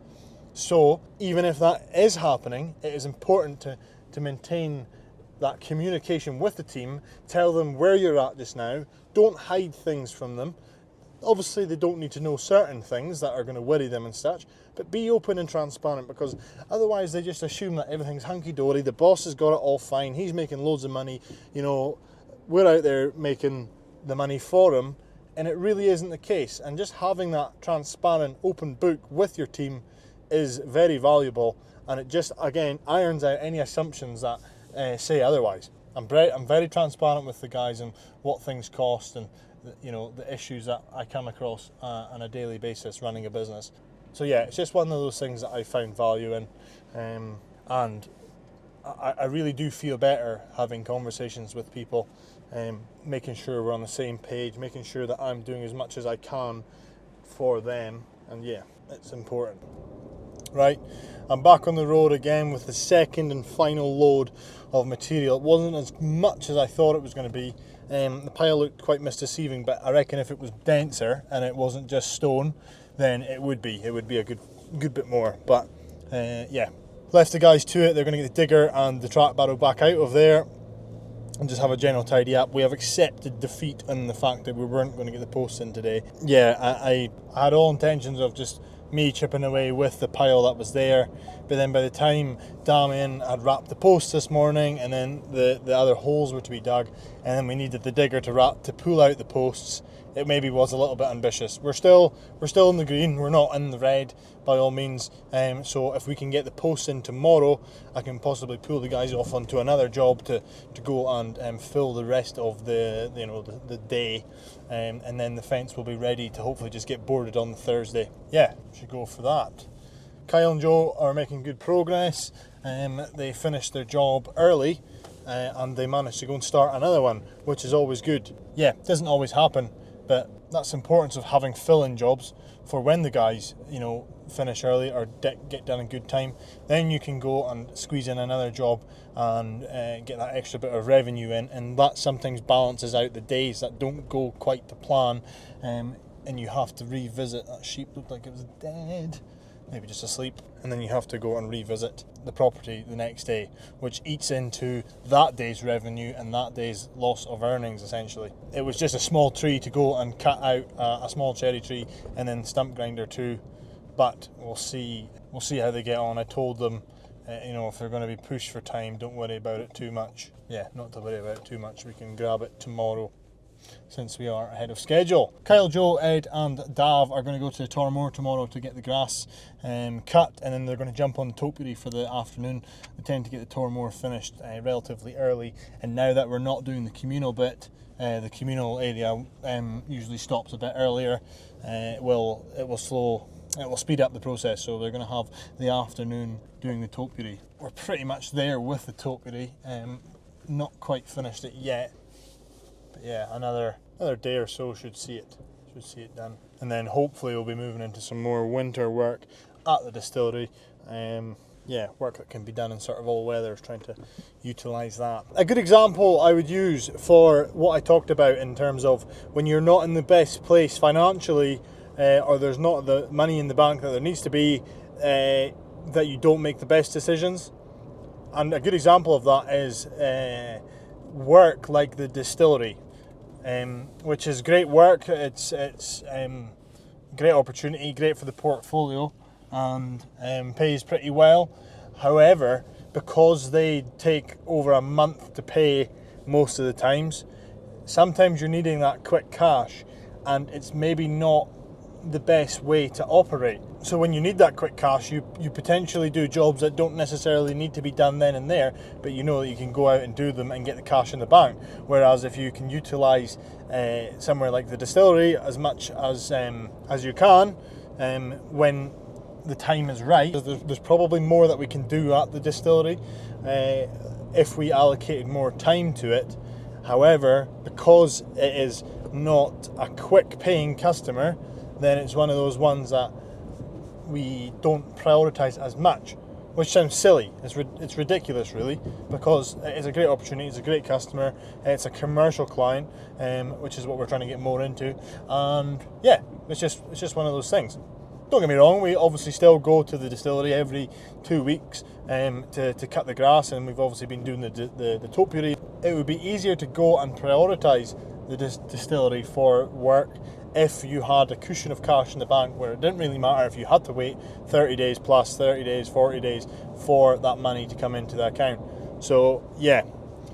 So even if that is happening, it is important to maintain that communication with the team. Tell them where you're at just now. Don't hide things from them. Obviously, they don't need to know certain things that are going to worry them and such, but be open and transparent, because otherwise they just assume that everything's hunky-dory, the boss has got it all fine, he's making loads of money, you know, we're out there making the money for him, and it really isn't the case. And just having that transparent, open book with your team is very valuable, and it just, again, irons out any assumptions that say otherwise. I'm very transparent with the guys and what things cost, and you know, the issues that I come across on a daily basis running a business. So yeah, it's just one of those things that I found value in, and I really do feel better having conversations with people, making sure we're on the same page, making sure that I'm doing as much as I can for them, and yeah, it's important. Right, I'm back on the road again with the second and final load of material. It wasn't as much as I thought it was going to be. The pile looked quite misdeceiving, but I reckon if it was denser and it wasn't just stone, then it would be a good bit more. But yeah, left the guys to it. They're going to get the digger and the track barrow back out of there and just have a general tidy up. We have accepted defeat in the fact that we weren't going to get the posts in today. Yeah, I had all intentions of just me chipping away with the pile that was there, but then by the time Damien had wrapped the posts this morning, and then the other holes were to be dug, and then we needed the digger to pull out the posts, it maybe was a little bit ambitious. We're still in the green, we're not in the red by all means, so if we can get the posts in tomorrow, I can possibly pull the guys off onto another job to go and fill the rest of the day, and then the fence will be ready to hopefully just get boarded on the Thursday. Yeah, should go for that. Kyle and Joe are making good progress. They finished their job early, and they managed to go and start another one, which is always good. Yeah, it doesn't always happen, but that's the importance of having fill-in jobs for when the guys, you know, finish early or get done in good time. Then you can go and squeeze in another job and get that extra bit of revenue in, and that sometimes balances out the days that don't go quite to plan, and you have to revisit. That sheep looked like it was dead, maybe just asleep, and then you have to go and revisit the property the next day, which eats into that day's revenue and that day's loss of earnings essentially. It was just a small tree to go and cut out, a small cherry tree, and then stump grinder too, but we'll see how they get on. I told them, you know, if they're going to be pushed for time, don't worry about it too much. Yeah, not to worry about it too much, we can grab it tomorrow, since we are ahead of schedule. Kyle, Joe, Ed and Dav are going to go to Tormore tomorrow to get the grass cut, and then they're going to jump on the topiary for the afternoon. They tend to get the Tormore finished relatively early, and now that we're not doing the communal bit, the communal area usually stops a bit earlier. It will speed up the process, so they're going to have the afternoon doing the topiary. We're pretty much there with the topiary, not quite finished it yet. But yeah, another day or so should see it done, and then hopefully we'll be moving into some more winter work at the distillery. Yeah, work that can be done in sort of all weathers, trying to utilise that. A good example I would use for what I talked about in terms of when you're not in the best place financially, or there's not the money in the bank that there needs to be, that you don't make the best decisions. And a good example of that is work like the distillery, which is great work. It's great opportunity, great for the portfolio, and pays pretty well. However, because they take over a month to pay most of the times, sometimes you're needing that quick cash, and it's maybe not the best way to operate. So when you need that quick cash, you potentially do jobs that don't necessarily need to be done then and there, but you know that you can go out and do them and get the cash in the bank. Whereas if you can utilise somewhere like the distillery as much as you can, when the time is right, there's probably more that we can do at the distillery if we allocated more time to it. However, because it is not a quick paying customer, then it's one of those ones that we don't prioritise as much, which sounds silly. It's ridiculous, really, because it's a great opportunity, it's a great customer, it's a commercial client, which is what we're trying to get more into, and yeah, it's just one of those things. Don't get me wrong, we obviously still go to the distillery every 2 weeks to cut the grass, and we've obviously been doing the topiary. It would be easier to go and prioritise the distillery for work if you had a cushion of cash in the bank where it didn't really matter if you had to wait 30 days plus 30 days, 40 days for that money to come into the account. So yeah,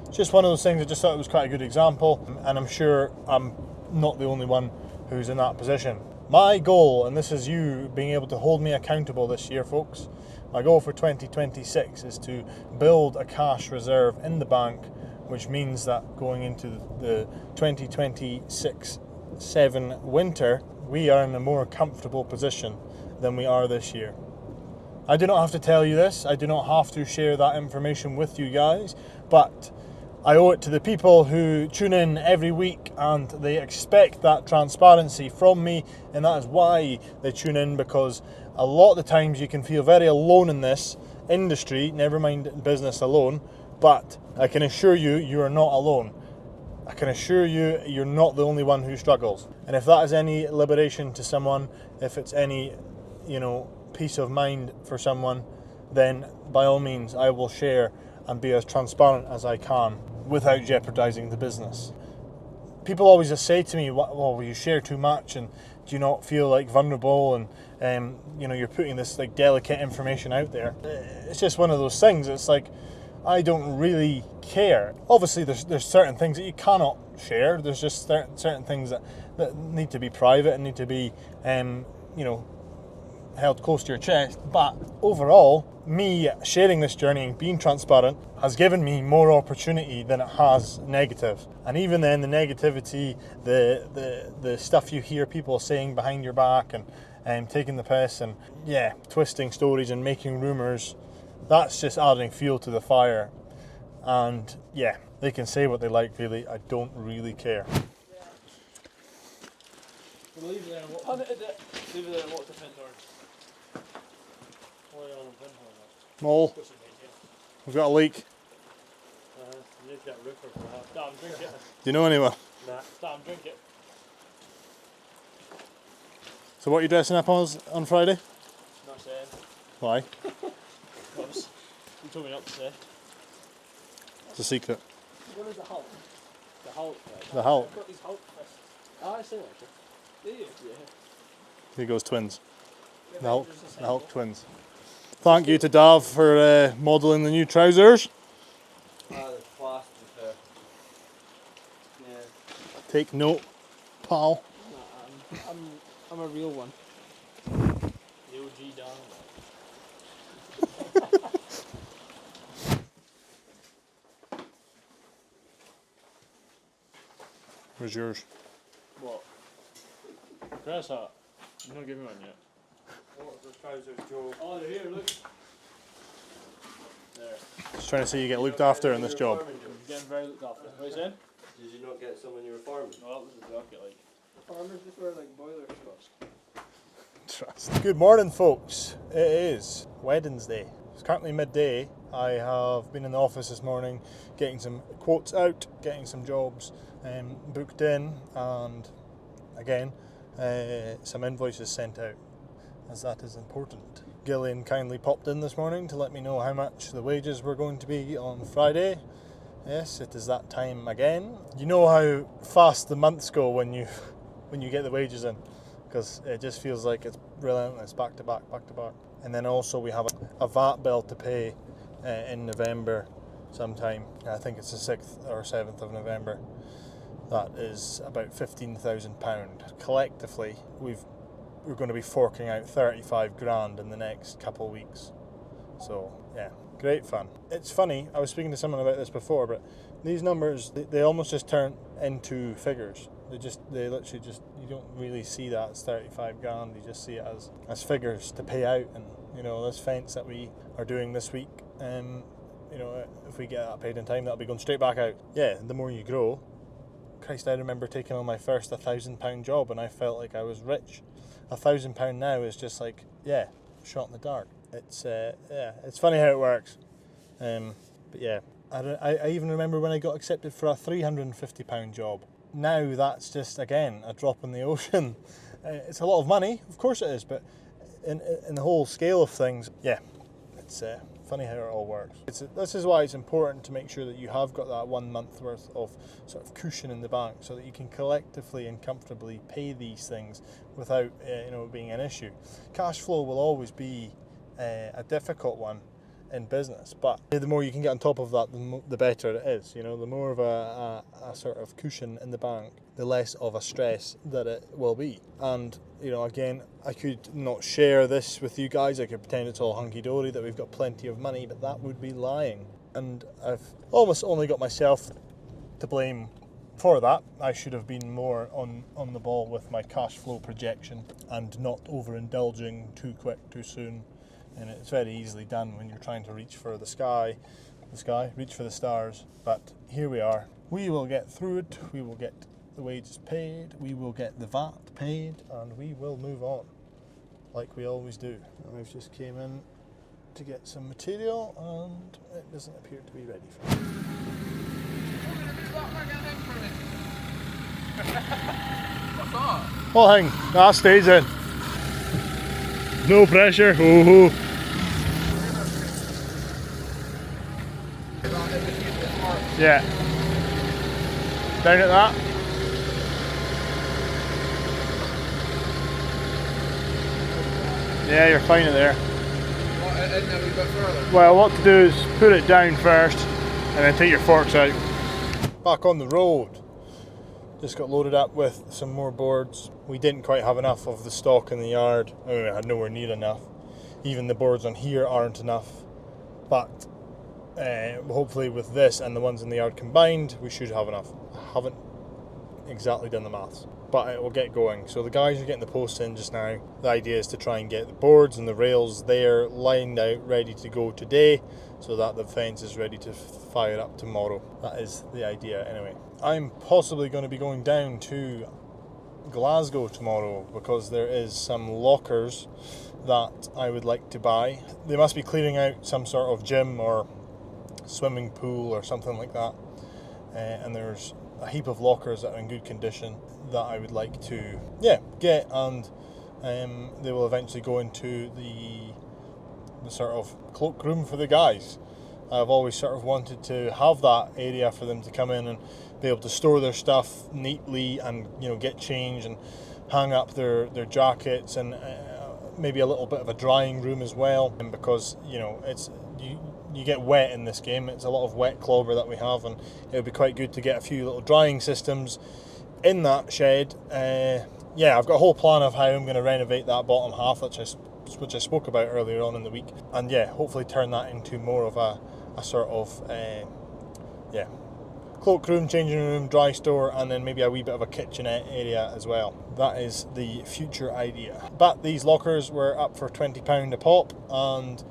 it's just one of those things. I just thought it was quite a good example, and I'm sure I'm not the only one who's in that position. My goal, and this is you being able to hold me accountable this year, folks, my goal for 2026 is to build a cash reserve in the bank, which means that going into the 2026-7 winter, we are in a more comfortable position than we are this year. I do not have to tell you this, I do not have to share that information with you guys, but I owe it to the people who tune in every week and they expect that transparency from me, and that is why they tune in, because a lot of the times you can feel very alone in this industry, never mind business alone, but I can assure you, you are not alone. I can assure you, you're not the only one who struggles. And if that is any liberation to someone, if it's any, peace of mind for someone, then by all means I will share and be as transparent as I can without jeopardising the business. People always just say to me, well, you share too much, and do you not feel like vulnerable, and you're putting this like delicate information out there. It's just one of those things. It's like, I don't really care. Obviously there's certain things that you cannot share. There's just certain things that need to be private and need to be held close to your chest. But overall, me sharing this journey and being transparent has given me more opportunity than it has negative. And even then, the negativity, the stuff you hear people saying behind your back and taking the piss and twisting stories and making rumours, that's just adding fuel to the fire. And they can say what they like, really. I don't really care. Leave it there and walk the pin door. Mole, we've got a leak. You need to get a roofer for that. Damn, drink it. Do you know anyone? Nah, damn, drink it. So what are you dressing up on Friday? Not saying. Why? Because you told me not to say. It's a secret. What is the Hulk? The Hulk. Right? The Hulk. I've got these Hulk fists. I see actually. Do you? Yeah. Here goes twins. Yeah, The Hulk twins. Thank you to Dav for modelling the new trousers. The class with Take note, pal. Nah, I'm a real one. The OG darling. Where's yours? What? Dress hat. You're not giving me one yet. What the trousers, Joe? Oh, they're here, look. There. Just trying to see you get looked after in this job. You're getting very looked after. What are you saying? Did you not get some when you were farming? No, that was a jacket, like. The farmers just wear like boiler shorts. trust. Good morning, folks. It is Wednesday. It's currently midday. I have been in the office this morning getting some quotes out, getting some jobs booked in, and again, some invoices sent out, as that is important. Gillian kindly popped in this morning to let me know how much the wages were going to be on Friday. Yes, it is that time again. You know how fast the months go when you get the wages in, because it just feels like it's relentless, back to back. And then also we have a VAT bill to pay in November sometime. I think it's the 6th or 7th of November. That is about £15,000. Collectively, we're going to be forking out 35 grand in the next couple of weeks. So yeah, great fun. It's funny, I was speaking to someone about this before, but these numbers, they almost just turn into figures. They literally just, you don't really see that as 35 grand, you just see it as figures to pay out. And you know, this fence that we are doing this week, you know, if we get that paid in time, that'll be going straight back out. Yeah, the more you grow. Christ, I remember taking on my first £1,000 job and I felt like I was rich. £1,000 now is just like, yeah, shot in the dark. It's it's funny how it works. But yeah, I even remember when I got accepted for a £350 job. Now that's just, again, a drop in the ocean. It's a lot of money, of course it is, but in the whole scale of things, yeah, it's funny how it all works. This is why it's important to make sure that you have got that 1 month worth of sort of cushion in the bank, so that you can collectively and comfortably pay these things without being an issue. Cash flow will always be a difficult one in business, but the more you can get on top of that, the better it is. You know, the more of a sort of cushion in the bank, the less of a stress that it will be. And you know, again, I could not share this with you guys. I could pretend it's all hunky-dory, that we've got plenty of money, but that would be lying. And I've almost only got myself to blame for that. I should have been more on the ball with my cash flow projection and not overindulging too quick, too soon. And it's very easily done when you're trying to reach for the sky, reach for the stars. But here we are. We will get through it. We will get the wages paid. We will get the VAT paid, and we will move on, like we always do. And we've just came in to get some material, and it doesn't appear to be ready for it. Whole thing, that stays in. No pressure. Oh. Yeah. Down at that. Yeah, you're fine at there. Well, what to do is put it down first and then take your forks out. Back on the road. Just got loaded up with some more boards. We didn't quite have enough of the stock in the yard. I mean, we had nowhere near enough. Even the boards on here aren't enough. But hopefully with this and the ones in the yard combined, we should have enough. I haven't exactly done the maths, but it will get going. So the guys are getting the posts in just now. The idea is to try and get the boards and the rails there lined out, ready to go today, so that the fence is ready to fire up tomorrow. That is the idea anyway. I'm possibly going to be going down to Glasgow tomorrow because there is some lockers that I would like to buy. They must be clearing out some sort of gym or swimming pool or something like that, and there's a heap of lockers that are in good condition that I would like to get, and they will eventually go into the sort of cloakroom for the guys. I've always sort of wanted to have that area for them to come in and be able to store their stuff neatly and, you know, get changed and hang up their jackets, and maybe a little bit of a drying room as well. And because, you know, it's you get wet in this game, it's a lot of wet clobber that we have, and it would be quite good to get a few little drying systems in that shed. I've got a whole plan of how I'm going to renovate that bottom half, which I spoke about earlier on in the week, and hopefully turn that into more of a sort of cloakroom, changing room, dry store, and then maybe a wee bit of a kitchenette area as well. That is the future idea. But these lockers were up for £20 a pop, and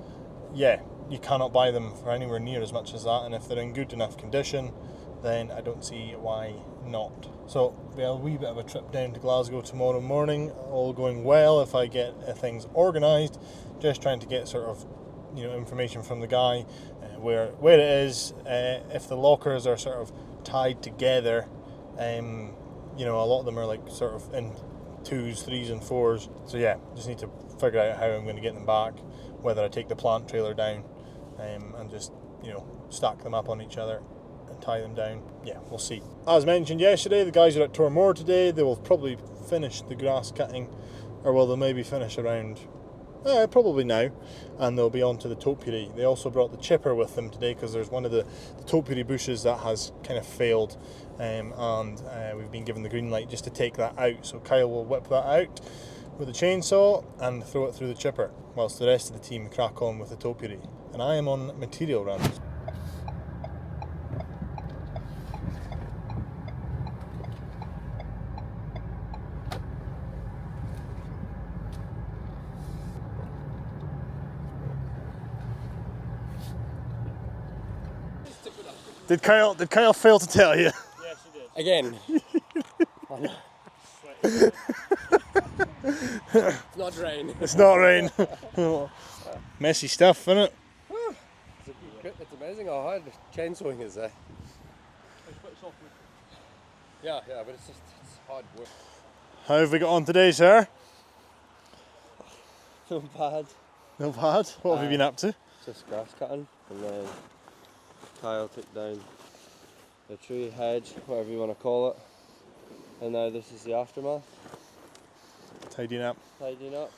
you cannot buy them for anywhere near as much as that, and if they're in good enough condition, then I don't see why not. So we have a wee bit of a trip down to Glasgow tomorrow morning, all going well if I get things organised. Just trying to get sort of, you know, information from the guy where it is, if the lockers are sort of tied together. You know, a lot of them are like sort of in 2s, 3s and 4s. So yeah, just need to figure out how I'm going to get them back, whether I take the plant trailer down and just, you know, stack them up on each other and tie them down. Yeah, we'll see. As mentioned yesterday, the guys are at Tormore today. They will probably finish the grass cutting, or well, they'll maybe finish around probably now, and they'll be on to the topiary. They also brought the chipper with them today because there's one of the topiary bushes that has kind of failed, and we've been given the green light just to take that out. So Kyle will whip that out with a chainsaw and throw it through the chipper, whilst the rest of the team crack on with the topiary. And I am on material runs. Did Kyle fail to tell you? Yes, you did. Again. It's not rain. It's not rain. Messy stuff, isn't it? It's amazing how hard chainsawing is there. Yeah, but it's hard work. How have we got on today, sir? Not bad. Not bad. What have you been up to? Just grass cutting, and then Kyle took down the tree hedge, whatever you want to call it. And now this is the aftermath. Tidying up. Tidying up.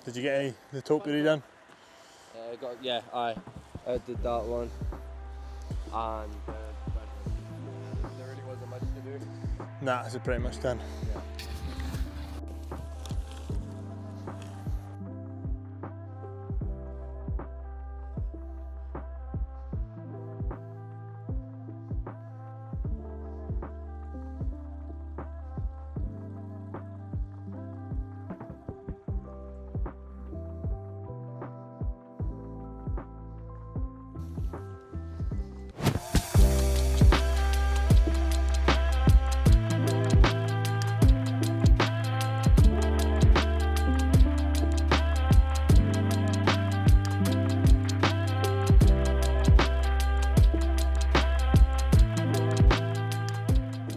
Did you get the topiary done? I did that one. And There really wasn't much to do. Nah, it's pretty much done. Yeah.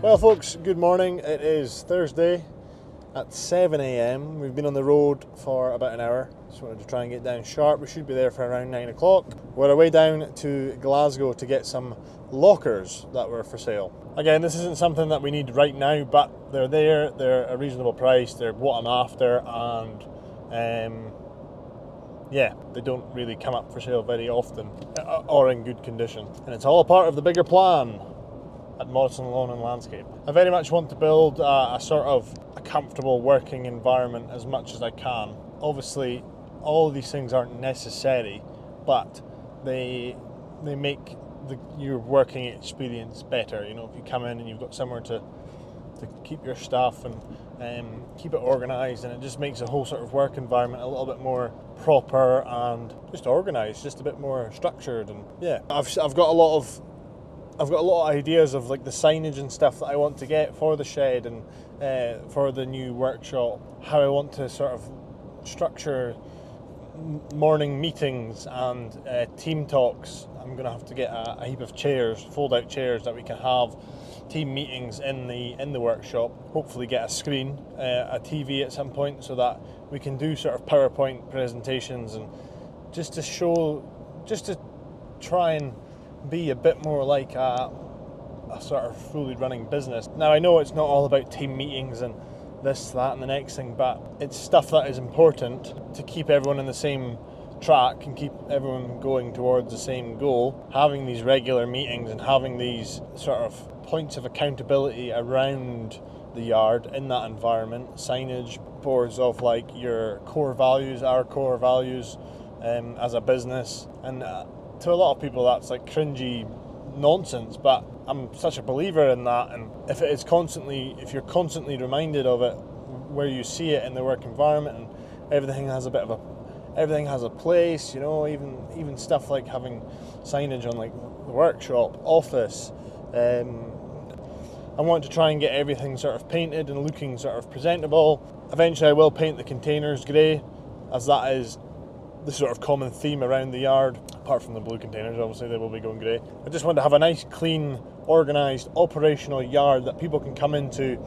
Well folks, good morning. It is Thursday at 7 AM. We've been on the road for about an hour. Just wanted to try and get down sharp. We should be there for around 9 o'clock. We're away down to Glasgow to get some lockers that were for sale. Again, this isn't something that we need right now, but they're there, they're a reasonable price, they're what I'm after, and yeah, they don't really come up for sale very often or in good condition. And it's all a part of the bigger plan at Morrison Lawn Landscape. I very much want to build a sort of a comfortable working environment as much as I can. Obviously, all of these things aren't necessary, but they make your working experience better. You know, if you come in and you've got somewhere to keep your stuff and keep it organised, and it just makes the whole sort of work environment a little bit more proper and just organised, just a bit more structured. And yeah, I've got a lot of ideas of like the signage and stuff that I want to get for the shed and for the new workshop, how I want to sort of structure morning meetings and team talks. I'm going to have to get a heap of chairs, fold-out chairs, that we can have team meetings in the workshop. Hopefully get a screen, a TV at some point, so that we can do sort of PowerPoint presentations, and just to try and be a bit more like a sort of fully running business. Now I know it's not all about team meetings and this, that and the next thing, but it's stuff that is important to keep everyone in the same track and keep everyone going towards the same goal. Having these regular meetings and having these sort of points of accountability around the yard in that environment, signage, boards of like your core values, our core values as a business, and to a lot of people that's like cringy nonsense, but I'm such a believer in that. And if you're constantly reminded of it, where you see it in the work environment, and everything has a place, you know, even stuff like having signage on like the workshop, office, I want to try and get everything sort of painted and looking sort of presentable. Eventually I will paint the containers grey, as that is the sort of common theme around the yard. Apart from the blue containers, obviously they will be going grey. I just want to have a nice, clean, organised, operational yard that people can come into,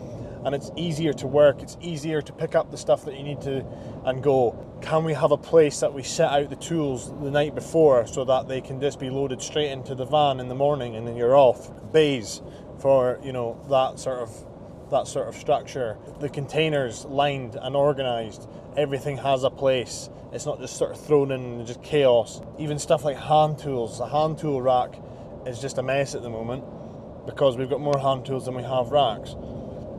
and it's easier to work, it's easier to pick up the stuff that you need to and go. Can we have a place that we set out the tools the night before so that they can just be loaded straight into the van in the morning and then you're off? Bays for, you know, that sort of structure. The containers lined and organised. Everything has a place. It's not just sort of thrown in and just chaos. Even stuff like hand tools. The hand tool rack is just a mess at the moment because we've got more hand tools than we have racks.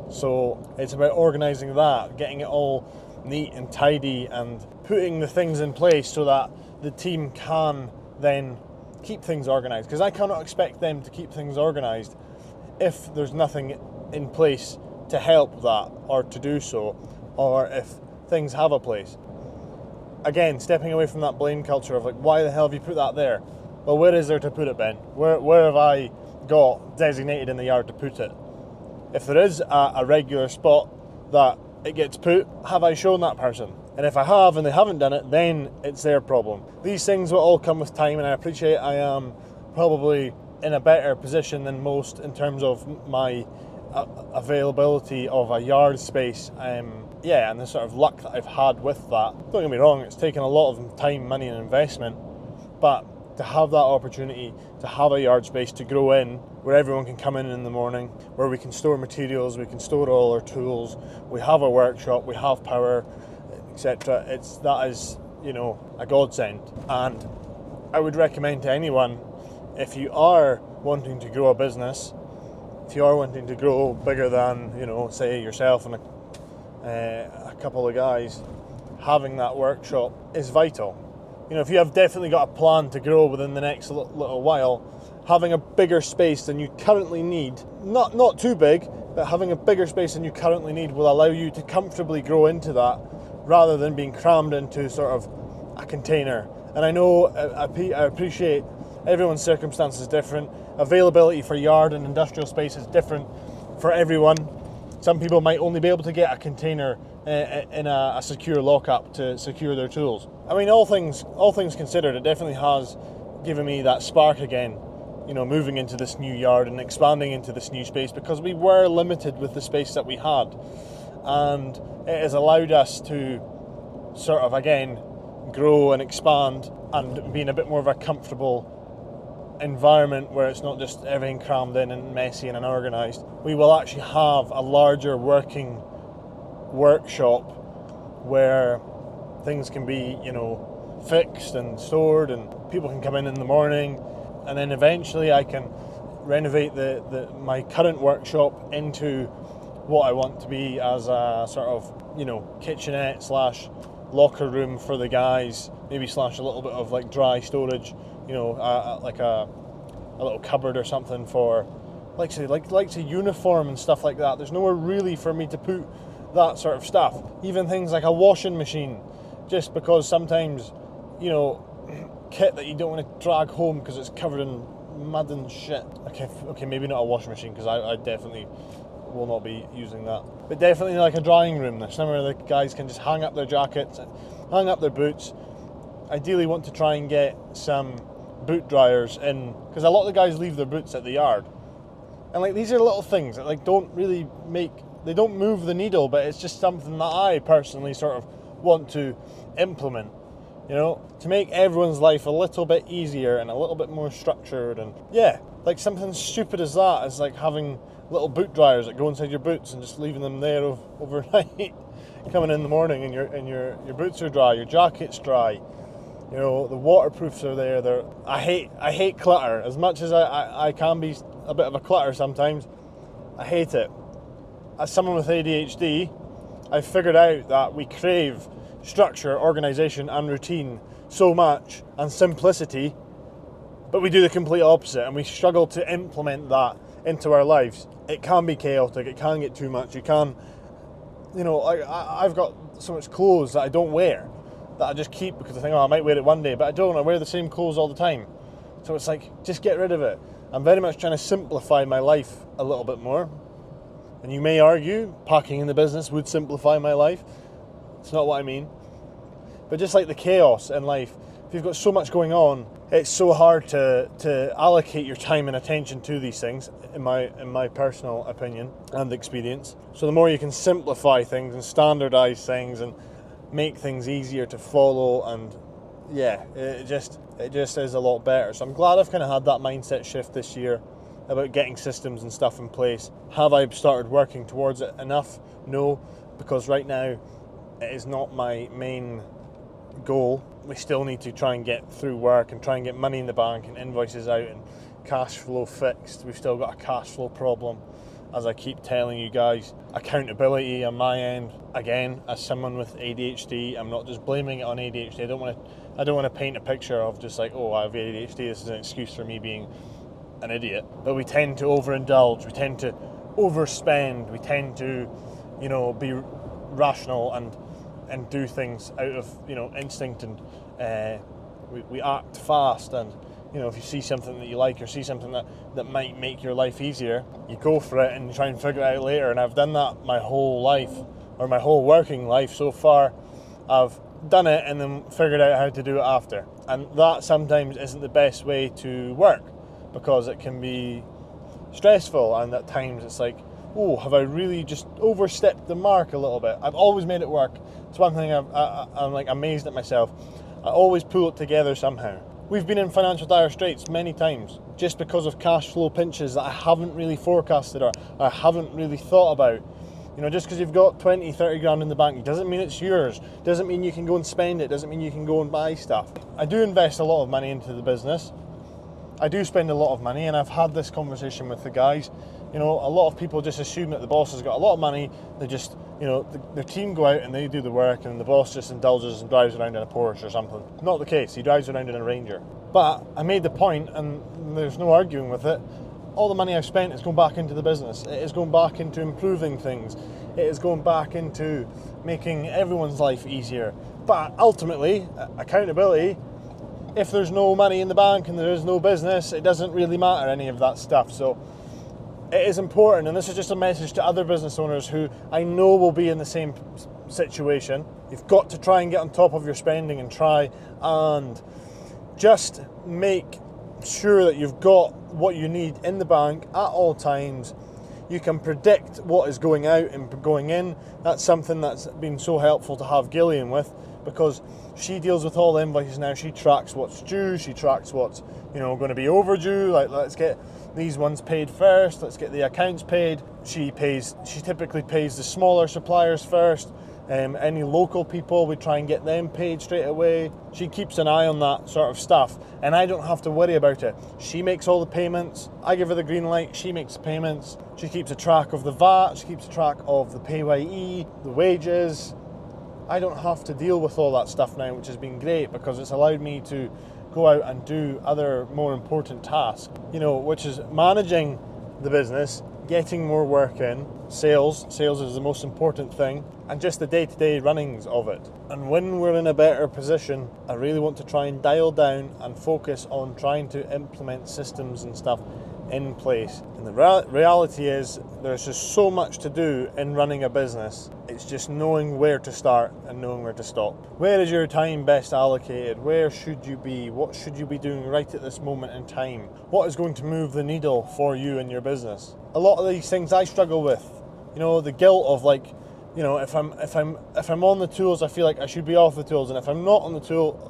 So it's about organising that, getting it all neat and tidy and putting the things in place so that the team can then keep things organised. Because I cannot expect them to keep things organised if there's nothing in place to help that or to do so, or if things have a place. Again, stepping away from that blame culture of like, why the hell have you put that there? Well, where is there to put it, Ben? Where have I got designated in the yard to put it? If there is a regular spot that it gets put, have I shown that person? And if I have and they haven't done it, then it's their problem. These things will all come with time, and I appreciate I am probably in a better position than most in terms of my availability of a yard space. And the sort of luck that I've had with that. Don't get me wrong, it's taken a lot of time, money and investment, but to have that opportunity to have a yard space to grow in, where everyone can come in the morning, where we can store materials, we can store all our tools, we have a workshop, we have power, etc. That is, you know, a godsend. And I would recommend to anyone, if you are wanting to grow a business, if you are wanting to grow bigger than, you know, say yourself and a couple of guys, having that workshop is vital. You know, if you have definitely got a plan to grow within the next little while, having a bigger space than you currently need, not too big, but having a bigger space than you currently need will allow you to comfortably grow into that, rather than being crammed into sort of a container. And I know, I appreciate everyone's circumstances is different. Availability for yard and industrial space is different for everyone. Some people might only be able to get a container in a secure lockup to secure their tools. I mean, all things considered, it definitely has given me that spark again, you know, moving into this new yard and expanding into this new space, because we were limited with the space that we had, and it has allowed us to sort of again grow and expand and be in a bit more of a comfortable environment where it's not just everything crammed in and messy and unorganised. We will actually have a larger working workshop where things can be, you know, fixed and stored, and people can come in the morning, and then eventually I can renovate my current workshop into what I want to be as a sort of, you know, kitchenette slash locker room for the guys, maybe slash a little bit of like dry storage, you know, like a little cupboard or something for like say uniform and stuff like that. There's nowhere really for me to put that sort of stuff. Even things like a washing machine, just because sometimes, you know, kit that you don't want to drag home because it's covered in mud and shit. Okay, maybe not a washing machine, because I definitely will not be using that. But definitely like a drying room. There's somewhere the guys can just hang up their jackets, hang up their boots. Ideally want to try and get some boot dryers in, because a lot of the guys leave their boots at the yard. And like, these are little things that like don't really they don't move the needle, but it's just something that I personally sort of want to implement, you know, to make everyone's life a little bit easier and a little bit more structured. And yeah, like something stupid as that, as like having little boot dryers that go inside your boots and just leaving them there overnight. Coming in the morning and your boots are dry, your jacket's dry, you know, the waterproofs are there. I hate clutter. As much as I can be a bit of a clutter sometimes, I hate it. As someone with ADHD, I've figured out that we crave structure, organisation and routine so much, and simplicity, but we do the complete opposite, and we struggle to implement that into our lives. It can be chaotic, it can get too much, you can, you know, I've got so much clothes that I don't wear, that I just keep because I think, oh, I might wear it one day, but I don't. I wear the same clothes all the time. So it's like, just get rid of it. I'm very much trying to simplify my life a little bit more. And you may argue parking in the business would simplify my life. It's not what I mean. But just like the chaos in life, if you've got so much going on, it's so hard to allocate your time and attention to these things, in my personal opinion and experience. So the more you can simplify things and standardize things and make things easier to follow, and yeah, it just is a lot better. So I'm glad I've kind of had that mindset shift this year about getting systems and stuff in place. Have I started working towards it enough? No, because right now it is not my main goal. We still need to try and get through work and try and get money in the bank and invoices out and cash flow fixed. We've still got a cash flow problem, as I keep telling you guys. Accountability on my end, again, as someone with ADHD, I'm not just blaming it on ADHD. I don't want to paint a picture of just like, oh, I have ADHD, this is an excuse for me being an idiot. But we tend to overindulge, we tend to overspend, we tend to, be rational and do things out of, instinct, and we act fast. And if you see something that you like or see something that might make your life easier, you go for it and you try and figure it out later. And I've done that my whole life, or my whole working life so far. I've done it and then figured out how to do it after. And that sometimes isn't the best way to work, because it can be stressful, and at times it's like, oh, have I really just overstepped the mark a little bit? I've always made it work. It's one thing I'm like amazed at myself. I always pull it together somehow. We've been in financial dire straits many times just because of cash flow pinches that I haven't really forecasted or I haven't really thought about. Just because you've got 20, 30 grand in the bank doesn't mean it's yours. Doesn't mean you can go and spend it. Doesn't mean you can go and buy stuff. I do invest a lot of money into the business. I do spend a lot of money, and I've had this conversation with the guys. A lot of people just assume that the boss has got a lot of money. They just, their team go out and they do the work, and the boss just indulges and drives around in a Porsche or something. Not the case. He drives around in a Ranger. But I made the point, and there's no arguing with it. All the money I've spent is going back into the business. It is going back into improving things. It is going back into making everyone's life easier. But ultimately, accountability, if there's no money in the bank and there is no business, it doesn't really matter, any of that stuff. So it is important, and this is just a message to other business owners who I know will be in the same situation. You've got to try and get on top of your spending and try and just make sure that you've got what you need in the bank at all times. You can predict what is going out and going in. That's something that's been so helpful to have Gillian with, because she deals with all the invoices now. She tracks what's due, she tracks what's going to be overdue. Like, let's get these ones paid first, let's get the accounts paid. She typically pays the smaller suppliers first. Any local people, we try and get them paid straight away. She keeps an eye on that sort of stuff, and I don't have to worry about it. She makes all the payments, I give her the green light, she makes the payments. She keeps a track of the VAT, she keeps a track of the PAYE, the wages. I don't have to deal with all that stuff now, which has been great, because it's allowed me to go out and do other more important tasks, which is managing the business, getting more work in, sales is the most important thing, and just the day-to-day runnings of it. And when we're in a better position, I really want to try and dial down and focus on trying to implement systems and stuff in place. And the reality is, there's just so much to do in running a business. It's just knowing where to start and knowing where to stop. Where is your time best allocated? Where should you be? What should you be doing right at this moment in time? What is going to move the needle for you and your business? A lot of these things I struggle with. The guilt of if I'm on the tools, I feel like I should be off the tools, and if I'm not on the tool,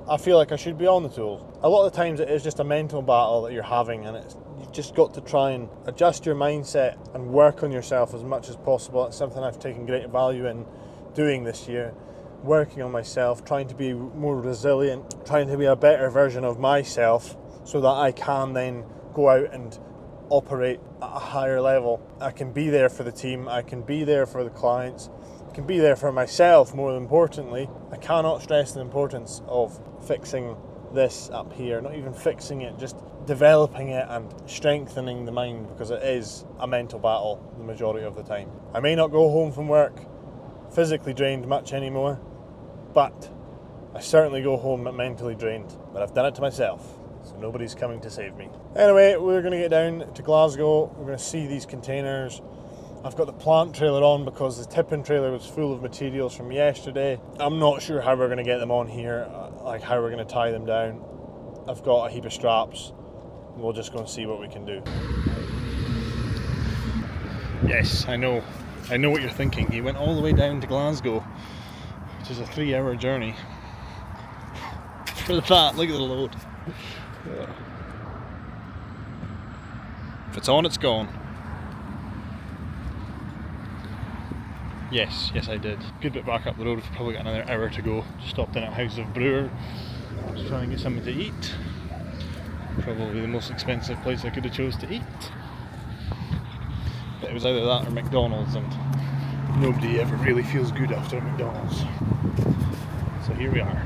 I feel like I should be on the tools. A lot of the times it is just a mental battle that you're having, and you've just got to try and adjust your mindset and work on yourself as much as possible. It's something I've taken great value in doing this year, working on myself, trying to be more resilient, trying to be a better version of myself so that I can then go out and operate at a higher level. I can be there for the team, I can be there for the clients, I can be there for myself. More importantly, I cannot stress the importance of fixing this up here, not even fixing it, just developing it and strengthening the mind, because it is a mental battle the majority of the time. I may not go home from work physically drained much anymore, but I certainly go home mentally drained, but I've done it to myself. so nobody's coming to save me. Anyway, we're going to get down to Glasgow. We're going to see these containers. I've got the plant trailer on because the tipping trailer was full of materials from yesterday. I'm not sure how we're going to get them on here, like how we're going to tie them down. I've got a heap of straps. We'll just go and see what we can do. Yes, I know what you're thinking. He went all the way down to Glasgow, which is a 3-hour journey. For the fat, look at the load. If it's on, it's gone. Yes, I did. Good bit back up the road. We've probably got another hour to go. Stopped in at House of Brewer. Just trying to get something to eat. Probably the most expensive place I could have chose to eat. But it was either that or McDonald's, and nobody ever really feels good after a McDonald's. So here we are.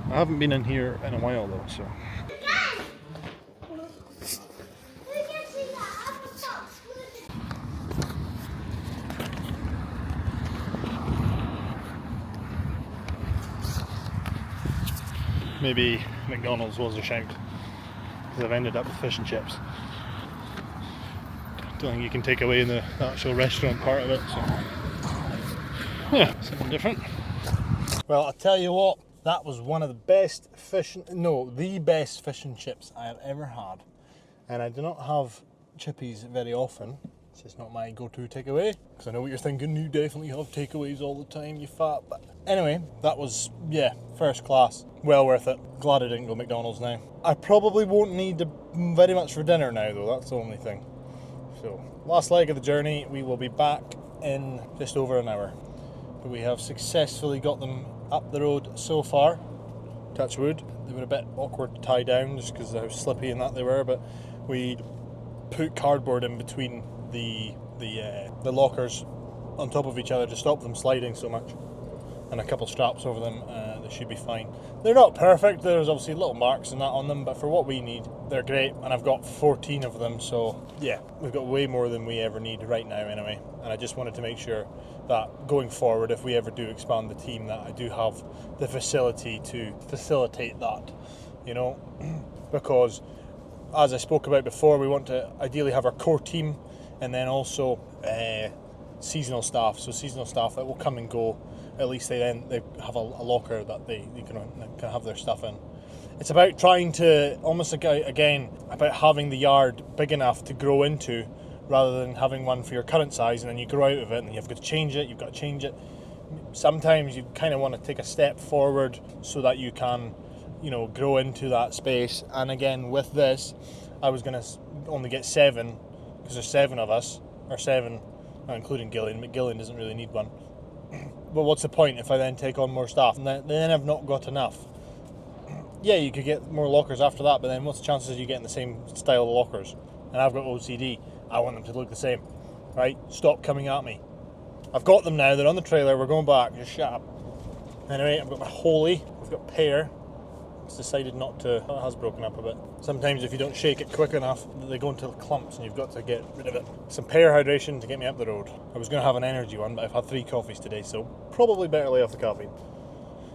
I haven't been in here in a while though, so. Maybe McDonald's was a shout, because I've ended up with fish and chips. Don't think you can take away the actual restaurant part of it, so yeah, something different. Well, I'll tell you what, that was one of the best the best fish and chips I have ever had. And I do not have chippies very often. It's just not my go-to takeaway, because I know what you're thinking, you definitely have takeaways all the time, you fat. But anyway, that was, yeah, first class. Well worth it. Glad I didn't go McDonald's now. I probably won't need very much for dinner now though, that's the only thing. So, last leg of the journey, we will be back in just over an hour. But we have successfully got them up the road so far. Touch wood. They were a bit awkward to tie down just because of how slippy and that they were, but we put cardboard in between the lockers on top of each other to stop them sliding so much, and a couple straps over them. They should be fine. They're not perfect, there's obviously little marks and that on them, but for what we need, they're great, and I've got 14 of them, so yeah, we've got way more than we ever need right now anyway. And I just wanted to make sure that going forward, if we ever do expand the team, that I do have the facility to facilitate that, you know, because as I spoke about before, we want to ideally have our core team and then also seasonal staff. So seasonal staff that will come and go. At least they have a locker that they can have their stuff in. It's about trying to almost again about having the yard big enough to grow into, rather than having one for your current size and then you grow out of it and then you've got to change it. You've got to change it. Sometimes you kind of want to take a step forward so that you can, you know, grow into that space. And again, with this, I was going to only get 7 because there's 7 of us, or 7, including Gillian. But Gillian doesn't really need one. But what's the point if I then take on more staff and then I've not got enough? Yeah, you could get more lockers after that, but then what's the chances of you getting the same style of lockers? And I've got OCD. I want them to look the same, right? Stop coming at me. I've got them now. They're on the trailer. We're going back. Just shut up. Anyway, I've got my Holy. I've got Pear. It's decided not to. It has broken up a bit. Sometimes if you don't shake it quick enough, they go into clumps and you've got to get rid of it. Some Pear hydration to get me up the road. I was going to have an energy one, but I've had 3 coffees today, so probably better lay off the caffeine.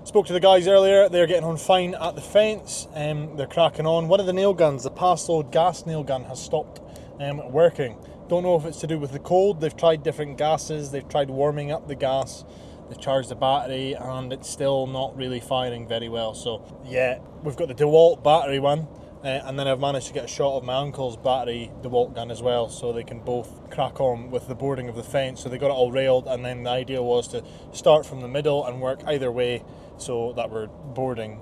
Spoke to the guys earlier. They're getting on fine at the fence. They're cracking on. One of the nail guns, the pass load gas nail gun, has stopped working. Don't know if it's to do with the cold. They've tried different gases. They've tried warming up the gas. They've charged the battery and it's still not really firing very well. So yeah, we've got the DeWalt battery one, and then I've managed to get a shot of my uncle's battery DeWalt gun as well, so they can both crack on with the boarding of the fence. So they got it all railed, and then the idea was to start from the middle and work either way, so that we're boarding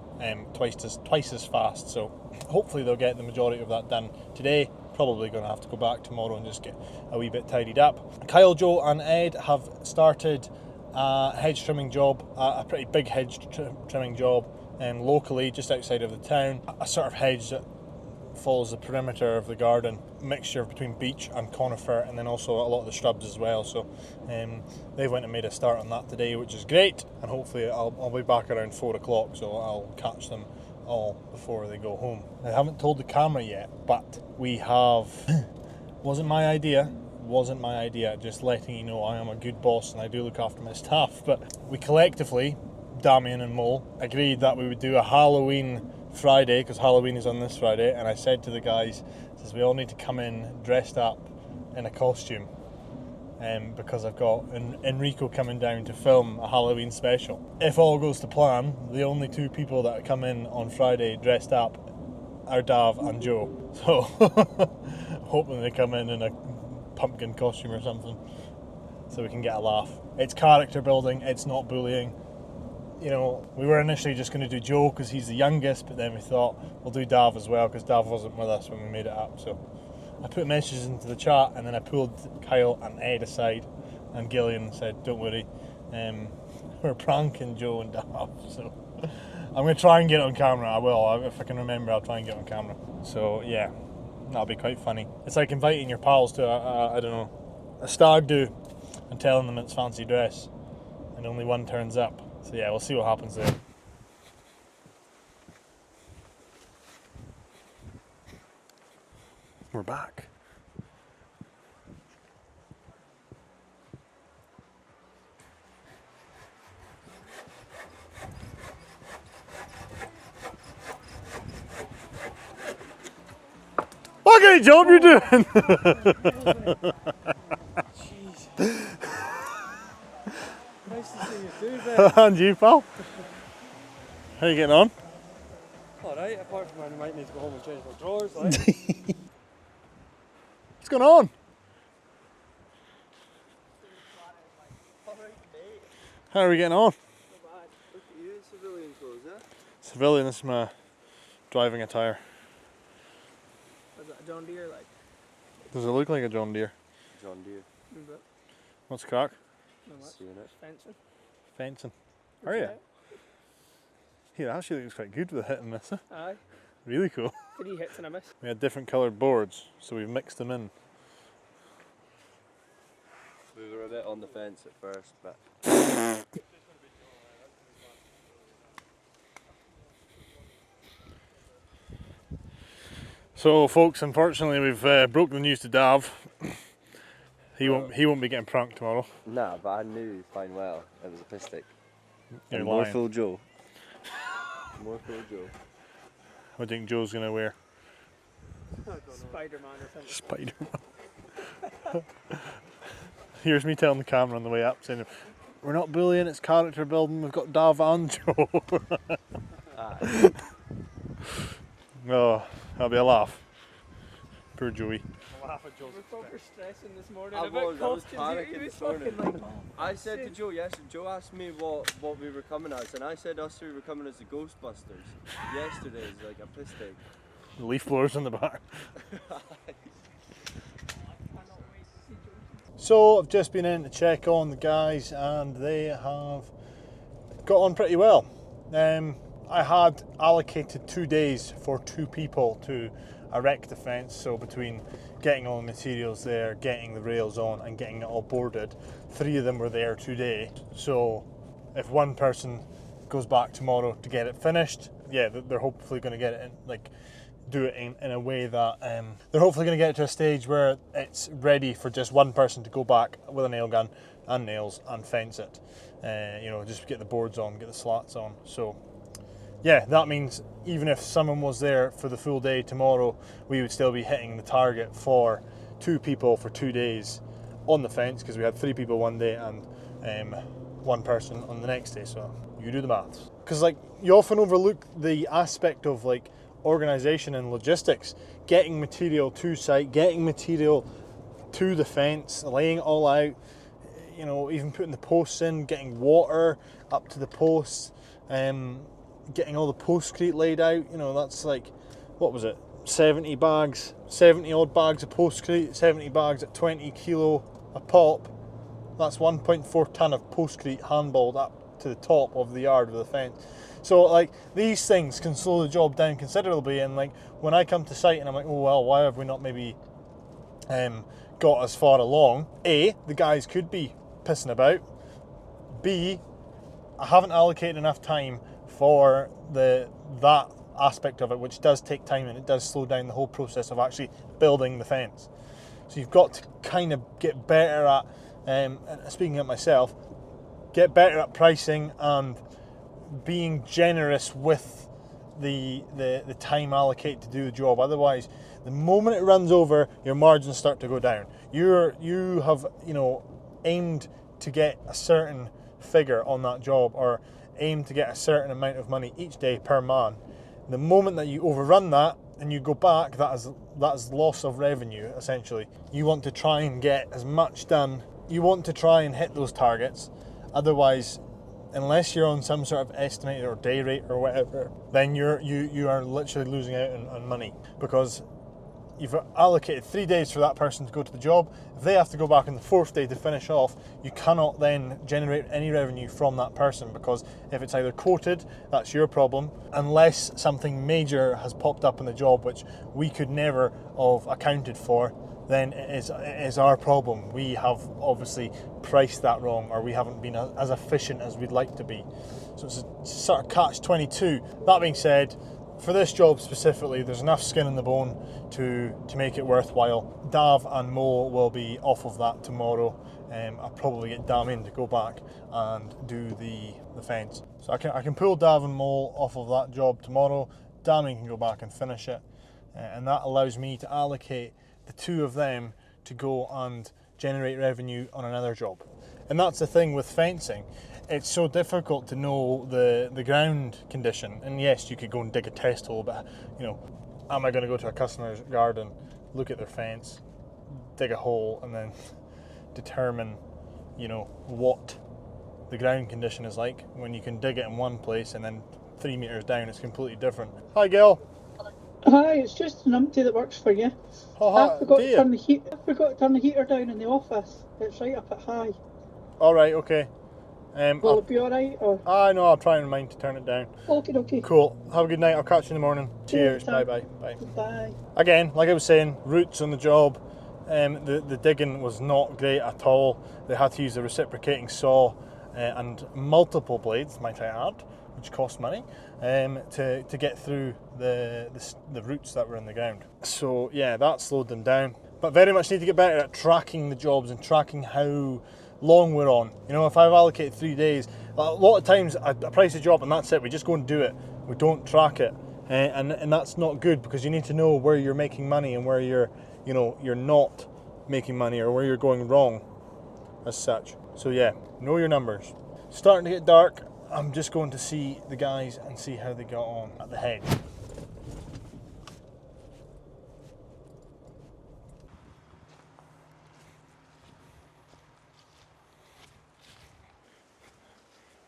twice as fast. So hopefully they'll get the majority of that done today. Probably going to have to go back tomorrow and just get a wee bit tidied up. Kyle, Joe and Ed have started a hedge trimming job, a pretty big hedge trimming job locally just outside of the town. A sort of hedge that follows the perimeter of the garden, mixture between beech and conifer, and then also a lot of the shrubs as well. So they went and made a start on that today, which is great, and hopefully I'll be back around 4 o'clock, so I'll catch them all before they go home. I haven't told the camera yet, but we have wasn't my idea, just letting you know I am a good boss and I do look after my staff, but we collectively Damien and Mo, agreed that we would do a Halloween Friday, because Halloween is on this Friday, and I said to the guys, we all need to come in dressed up in a costume, because I've got Enrico coming down to film a Halloween special. If all goes to plan, the only two people that come in on Friday dressed up are Dav and Joe. So hoping they come in a pumpkin costume or something, so we can get a laugh. It's character building, it's not bullying. You know, we were initially just going to do Joe because he's the youngest, but then we thought we'll do Dav as well because Dav wasn't with us when we made it up. So I put messages into the chat, and then I pulled Kyle and Ed aside, and Gillian said, don't worry, we're pranking Joe and Dav. So I'm going to try and get it on camera. I will. If I can remember, I'll try and get it on camera. So yeah, that'll be quite funny. It's like inviting your pals to I don't know, a stag do and telling them it's fancy dress, and only one turns up. So yeah, we'll see what happens there. We're back. What kind of job you're doing? Nice to see you too, Ben. And you, pal? How you getting on? Alright, apart from I might need to go home and change my drawers, like. What's going on? How are we getting on? Look at you in civilian clothes, eh? Civilian, this is my driving attire. Is that a John Deere, like? Does it look like a John Deere? John Deere. What's the crack? No much. Seeing it. Fencing. Fencing. Are you? Here, actually looks quite good with a hit and miss. Aye. Really cool. 3 hits and a miss. We had different coloured boards, so we've mixed them in. We were a bit on the fence at first, but So, folks, unfortunately, we've broke the news to Dav. He won't be getting pranked tomorrow. nah, but I knew fine well it was a piss stick. You're And lying. more full Joe. More full Joe. What do you think Joe's going to wear? Spider-Man or something. Spider-Man. Here's me telling the camera on the way up, saying, we're not bullying, it's character building, we've got Dav and Joe. Aye. Oh, that'll be a laugh. Poor Joey. I'll laugh at Joe's proper stressing this morning. I about was costumes. panicking He was this morning. fucking like, I said to Joe, yes, Joe asked me what we were coming as, and I said us three were coming as the Ghostbusters. Yesterday's like a piss take. Leaf blowers in the back. So I've just been in to check on the guys, and they have got on pretty well. I had allocated 2 days for 2 people to erect the fence, so between getting all the materials there, getting the rails on and getting it all boarded, 3 of them were there today. So if one person goes back tomorrow to get it finished, yeah, they're hopefully going to get it in, like, do it in a way that they're hopefully going to get it to a stage where it's ready for just one person to go back with a nail gun and nails and fence it. You know, just get the boards on, get the slats on. So yeah, that means even if someone was there for the full day tomorrow, we would still be hitting the target for 2 people for 2 days on the fence, because we had 3 people one day and 1 person on the next day. So you do the maths. Because like, you often overlook the aspect of like organisation and logistics, getting material to site, getting material to the fence, laying it all out, you know, even putting the posts in, getting water up to the posts, getting all the postcrete laid out. You know, that's like, what was it, 70 odd bags of postcrete, 70 bags at 20 kilo a pop. That's 1.4 tonne of postcrete handballed up to the top of the yard of the fence. So like, these things can slow the job down considerably, and like, when I come to site and I'm like, oh well, why have we not maybe got as far along? A, the guys could be pissing about. B, I haven't allocated enough time for that aspect of it, which does take time, and it does slow down the whole process of actually building the fence. So you've got to kind of get better at, and speaking of myself, get better at pricing and being generous with the time allocated to do the job. Otherwise, the moment it runs over, your margins start to go down. You have, you know, aimed to get a certain figure on that job, or aim to get a certain amount of money each day per man. The moment that you overrun that and you go back, that is loss of revenue, essentially. You want to try and get as much done. You want to try and hit those targets. Otherwise, unless you're on some sort of estimated or day rate or whatever, then you are literally losing out on money, because you've allocated 3 days for that person to go to the job. If they have to go back on the 4th day to finish off, you cannot then generate any revenue from that person, because if it's either quoted, that's your problem, unless something major has popped up in the job which we could never have accounted for, then it is our problem. We have obviously priced that wrong, or we haven't been as efficient as we'd like to be. So it's a sort of catch-22. That being said, for this job specifically, there's enough skin in the bone to make it worthwhile. Dav and Mo will be off of that tomorrow. I'll probably get Dam in to go back and do the fence. So I can pull Dav and Mo off of that job tomorrow. Damien can go back and finish it, and that allows me to allocate the two of them to go and generate revenue on another job. And that's the thing with fencing. It's so difficult to know the ground condition. And yes, you could go and dig a test hole, but you know, am I going to go to a customer's garden, look at their fence, dig a hole, and then determine, you know, what the ground condition is like, when you can dig it in one place and then 3 meters down it's completely different. Hi, Gil. Hi, it's just an empty that works for you. I forgot to turn the heater down in the office. It's right up at high. All right, okay. Will it be all right? Or? No, I'll try and remind to turn it down. Okay. Cool. Have a good night. I'll catch you in the morning. Cheers. Bye. Bye. Again, like I was saying, roots on the job. The digging was not great at all. They had to use a reciprocating saw and multiple blades, might I add, which cost money, to get through the roots that were in the ground. So yeah, that slowed them down. But very much need to get better at tracking the jobs and tracking how long we're on. You know, if I've allocated 3 days, a lot of times I price a job and that's it. We just go and do it. We don't track it, and that's not good, because you need to know where you're making money and where you're not making money, or where you're going wrong as such. So yeah, know your numbers. Starting to get dark. I'm just going to see the guys and see how they got on at the hedge.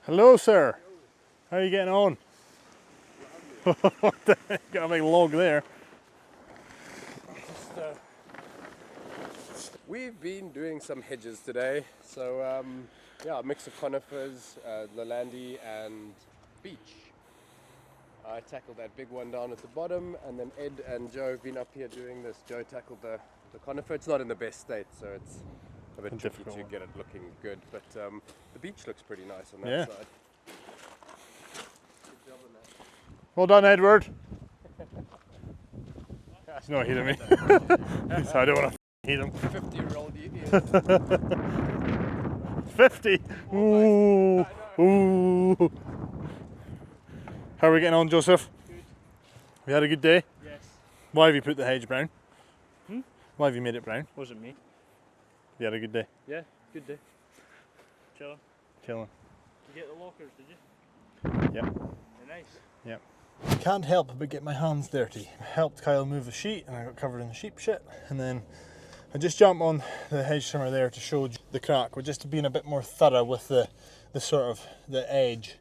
Hello, sir. How are you getting on? What the heck? Got a big log there. We've been doing some hedges today, so yeah, a mix of conifers, Lolandi and beech. I tackled that big one down at the bottom, and then Ed and Joe have been up here doing this. Joe tackled the conifer. It's not in the best state, so it's a bit tricky to get it looking good, but the beech looks pretty nice on that side. Good job on that. Well done, Edward. That's not hitting me. So I don't want to hit him. 50-year-old Ian. 50? Ooh. Ooh. How are we getting on, Joseph? Good. We had a good day? Yes. Why have you put the hedge brown? Hmm? Why have you made it brown? Wasn't me. You had a good day? Yeah, good day. Chilling. Chilling. You get the lockers, did you? Yep. They're nice. Yep. Can't help but get my hands dirty. I helped Kyle move the sheet and I got covered in sheep shit, and then I just jumped on the hedge trimmer there to show the crack. We're just being a bit more thorough with the sort of the edge.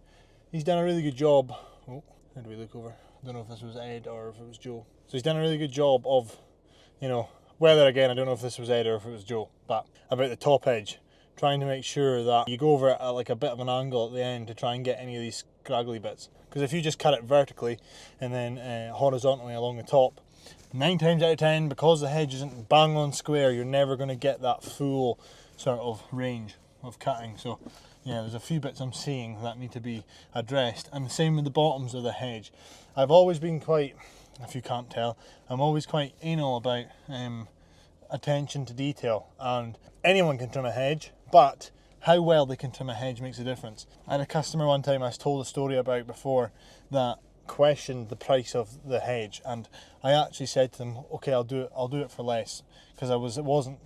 He's done a really good job. Oh, how do we look over? I don't know if this was Ed or if it was Joe. So he's done a really good job of, you know, whether again, I don't know if this was Ed or if it was Joe, but about the top edge, trying to make sure that you go over it at like a bit of an angle at the end to try and get any of these scraggly bits. Because if you just cut it vertically and then horizontally along the top, 9 times out of 10, because the hedge isn't bang on square, you're never going to get that full sort of range of cutting. So yeah, there's a few bits I'm seeing that need to be addressed, and the same with the bottoms of the hedge. I've always been quite, if you can't tell, I'm always quite anal about attention to detail, and anyone can trim a hedge, but how well they can trim a hedge makes a difference. I had a customer one time I was told a story about before that questioned the price of the hedge, and I actually said to them, okay, I'll do it for less, because it wasn't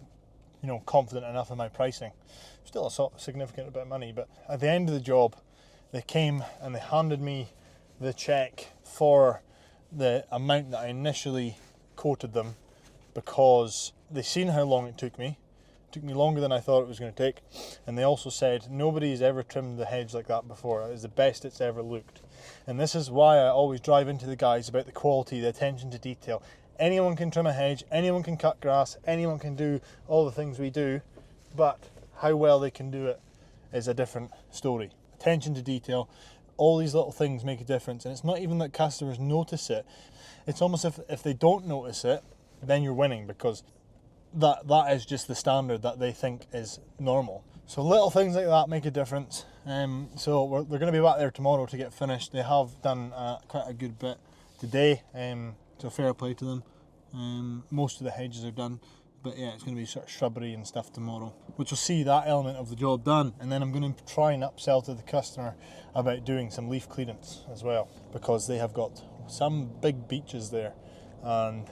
confident enough in my pricing. Still a significant bit of money, but at the end of the job they came and they handed me the check for the amount that I initially quoted them, because they seen how long it took me. It took me longer than I thought it was going to take, and they also said nobody's ever trimmed the hedge like that before. It is the best it's ever looked. And this is why I always drive into the guys about the quality, the attention to detail. Anyone can trim a hedge, anyone can cut grass, anyone can do all the things we do, but how well they can do it is a different story. Attention to detail, all these little things make a difference, and it's not even that customers notice it. It's almost if they don't notice it, then you're winning, because that is just the standard that they think is normal. So little things like that make a difference. So they're going to be back there tomorrow to get finished. They have done quite a good bit today, so fair play to them. Most of the hedges are done, but yeah, it's going to be sort of shrubbery and stuff tomorrow, which will see that element of the job done. And then I'm going to try and upsell to the customer about doing some leaf clearance as well, because they have got some big beeches there, and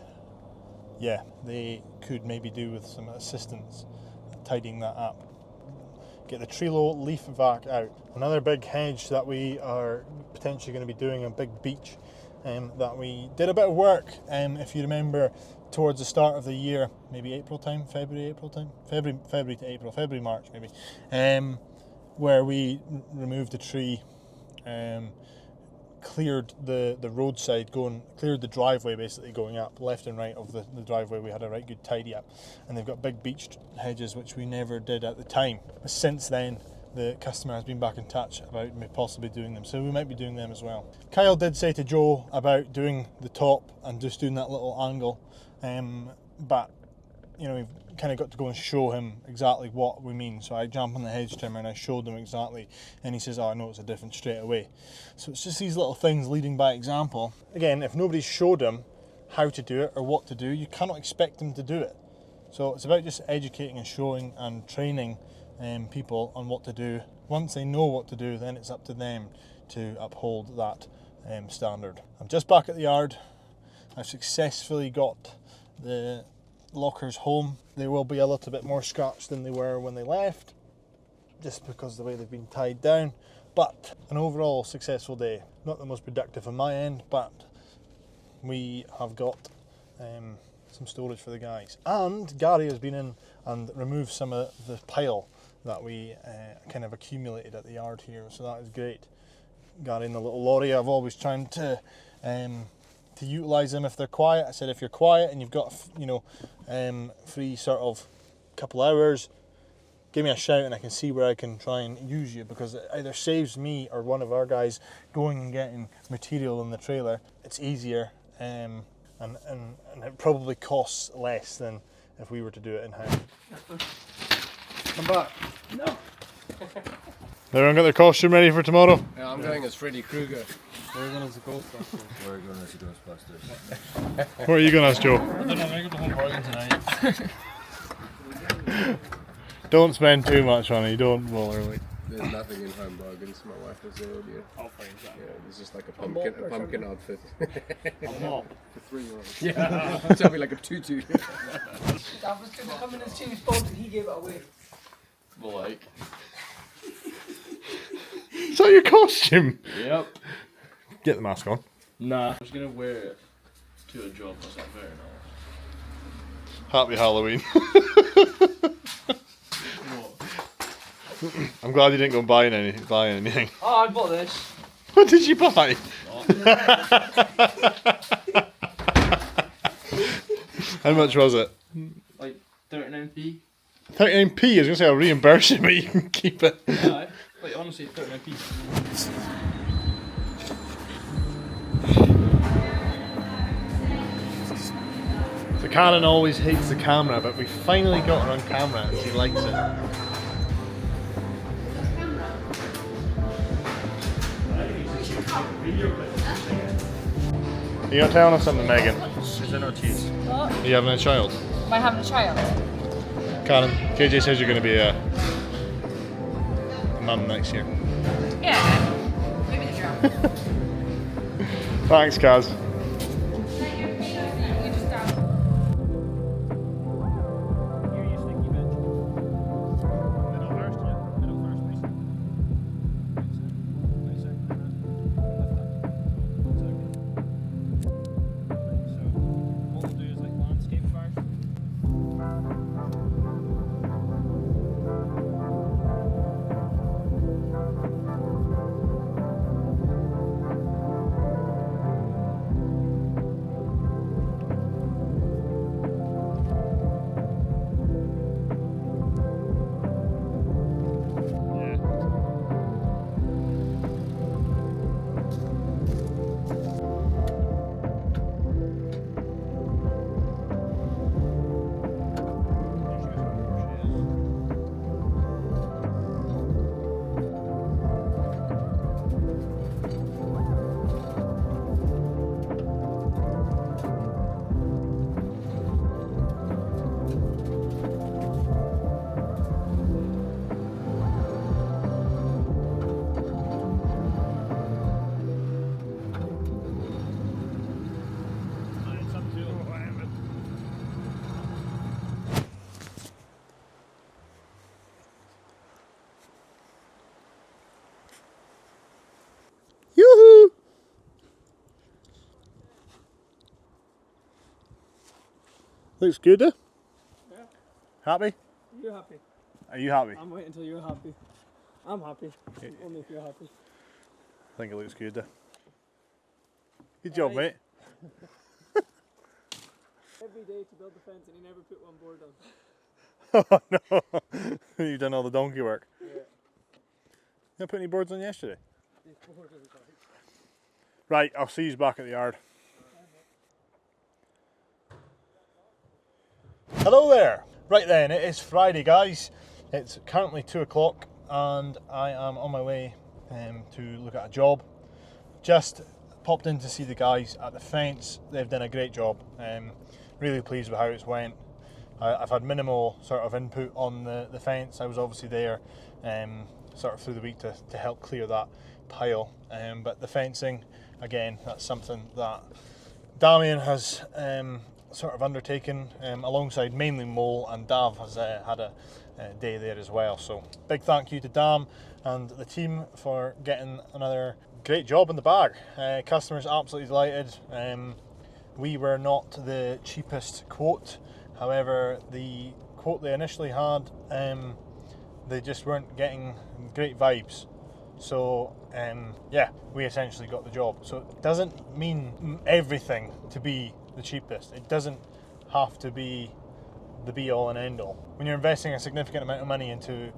yeah, they could maybe do with some assistance tidying that up. Get the Trello leaf vac out. Another big hedge that we are potentially going to be doing, a big beech that we did a bit of work, if you remember, towards the start of the year, maybe February to April, February, March maybe, where we removed a tree, cleared the roadside cleared the driveway basically going up, left and right of the driveway. We had a right good tidy up, and they've got big beech hedges which we never did at the time. But since then the customer has been back in touch about me possibly doing them, so we might be doing them as well. Kyle did say to Joe about doing the top and just doing that little angle, but we've kind of got to go and show him exactly what we mean. So I jump on the hedge trimmer and I showed him exactly, and he says, oh, I know it's a different straight away. So it's just these little things leading by example. Again, if nobody's showed him how to do it or what to do, you cannot expect him to do it. So it's about just educating and showing and training people on what to do. Once they know what to do, then it's up to them to uphold that standard. I'm just back at the yard. I've successfully got the lockers home. They will be a little bit more scratched than they were when they left, just because of the way they've been tied down, but an overall successful day. Not the most productive on my end, but we have got some storage for the guys, and Gary has been in and removed some of the pile that we kind of accumulated at the yard here, so that is great. Gary in the little lorry. I've always tried to utilise them if they're quiet. I said, if you're quiet and you've got free sort of couple hours, give me a shout and I can see where I can try and use you, because it either saves me or one of our guys going and getting material in the trailer. It's easier, and it probably costs less than if we were to do it in house. Come back. No. Everyone got their costume ready for tomorrow? Yeah, I'm going as Freddy Krueger. We're going as a Ghostbusters. We're going as Ghostbusters. What are you going as, Joe? I don't know, I'm going to go home bargain tonight. Don't spend too much on it, you don't bother. Like. There's nothing in home bargains. My wife was there earlier. I'll find that. Yeah, there's just like a pumpkin outfit. I'm not. For 3-year-olds. Yeah, it'll be like a tutu. I was going to come in as James Bond and he gave it away. Well, like. Is that your costume? Yep. Get the mask on. Nah. I was going to wear it to a job, that's not fair enough. Happy Halloween. What? I'm glad you didn't go buy anything. Oh, I bought this. What did you buy? How much was it? Like 39p. 39p, I was going to say I'll reimburse you, but you can keep it. Yeah, like honestly 39p. So Karen always hates the camera, but we finally got her on camera and she likes it. You're telling us something, Megan. Is there no cheese? What? Are you having a child? Am I having a child? Karen, KJ says you're going to be Mum next year. Yeah, maybe the drum. Thanks, Kaz. Yoo-hoo! Looks good, eh? Yeah. Happy? You're happy. Are you happy? I'm waiting until you're happy. I'm happy. Only if you're happy. I think it looks good, eh? Good job, mate. Every day to build the fence and you never put one board on. Oh no! You've done all the donkey work. Yeah. You didn't put any boards on yesterday? These boards are the Right, I'll see you back at the yard. Hello there! Right then, it is Friday, guys. It's currently 2 o'clock and I am on my way to look at a job. Just popped in to see the guys at the fence. They've done a great job. Really pleased with how it's went. I've had minimal sort of input on the fence. I was obviously there sort of through the week to help clear that pile. But the fencing, again, that's something that Damien has sort of undertaken alongside mainly Mole, and Dav has had a day there as well. So big thank you to Dam and the team for getting another great job in the bag. Customers absolutely delighted. We were not the cheapest quote, however the quote they initially had, they just weren't getting great vibes. So yeah, we essentially got the job. So it doesn't mean everything to be the cheapest. It doesn't have to be the be all and end all. When you're investing a significant amount of money into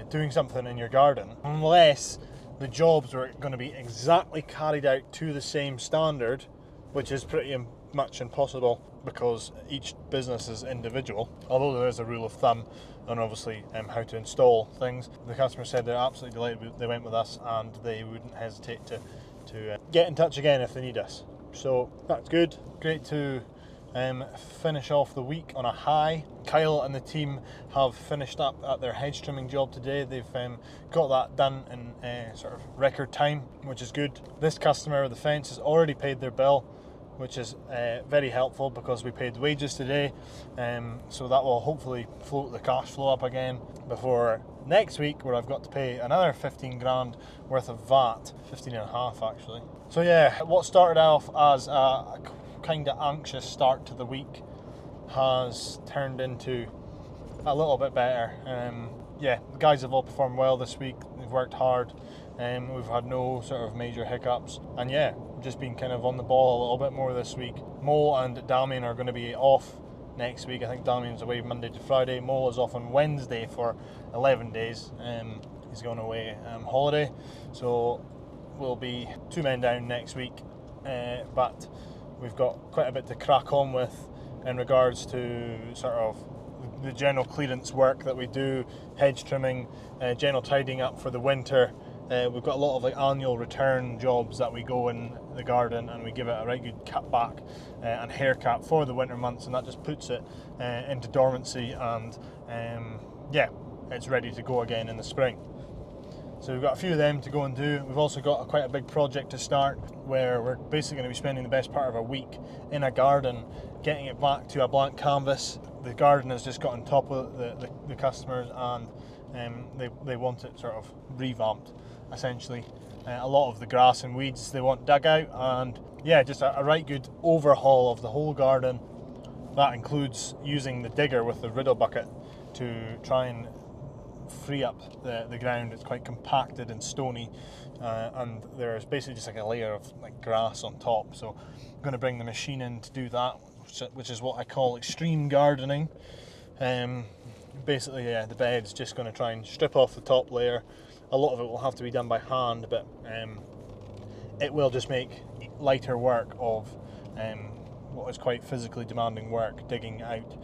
doing something in your garden, unless the jobs were going to be exactly carried out to the same standard, which is pretty much impossible because each business is individual, although there is a rule of thumb on obviously how to install things. The customer said they're absolutely delighted they went with us and they wouldn't hesitate to get in touch again if they need us. So that's good. Great to finish off the week on a high. Kyle and the team have finished up at their hedge trimming job today. They've got that done in sort of record time, which is good. This customer with the fence has already paid their bill, which is very helpful because we paid wages today, so that will hopefully float the cash flow up again before next week, where I've got to pay another 15 grand worth of VAT, 15 and a half actually. So yeah, what started off as a kind of anxious start to the week has turned into a little bit better. Yeah, the guys have all performed well this week. They've worked hard. We've had no sort of major hiccups, and yeah, just been kind of on the ball a little bit more this week. Mo and Damien are going to be off next week. I think Damien's away Monday to Friday. Mo is off on Wednesday for 11 days. He's going away holiday, so we'll be 2 men down next week, but we've got quite a bit to crack on with in regards to sort of the general clearance work that we do, hedge trimming, general tidying up for the winter. We've got a lot of like annual return jobs that we go in the garden and we give it a right good cut back and haircut for the winter months, and that just puts it into dormancy, and yeah, it's ready to go again in the spring. So we've got a few of them to go and do. We've also got quite a big project to start where we're basically going to be spending the best part of a week in a garden, getting it back to a blank canvas. The garden has just got on top of the customers, and they want it sort of revamped, essentially. A lot of the grass and weeds they want dug out, and yeah, just a right good overhaul of the whole garden. That includes using the digger with the riddle bucket to try and free up the ground. It's quite compacted and stony, and there's basically just like a layer of like grass on top. So I'm going to bring the machine in to do that, which is what I call extreme gardening. Basically, yeah, the bed's just going to try and strip off the top layer. A lot of it will have to be done by hand, but it will just make lighter work of what is quite physically demanding work, digging out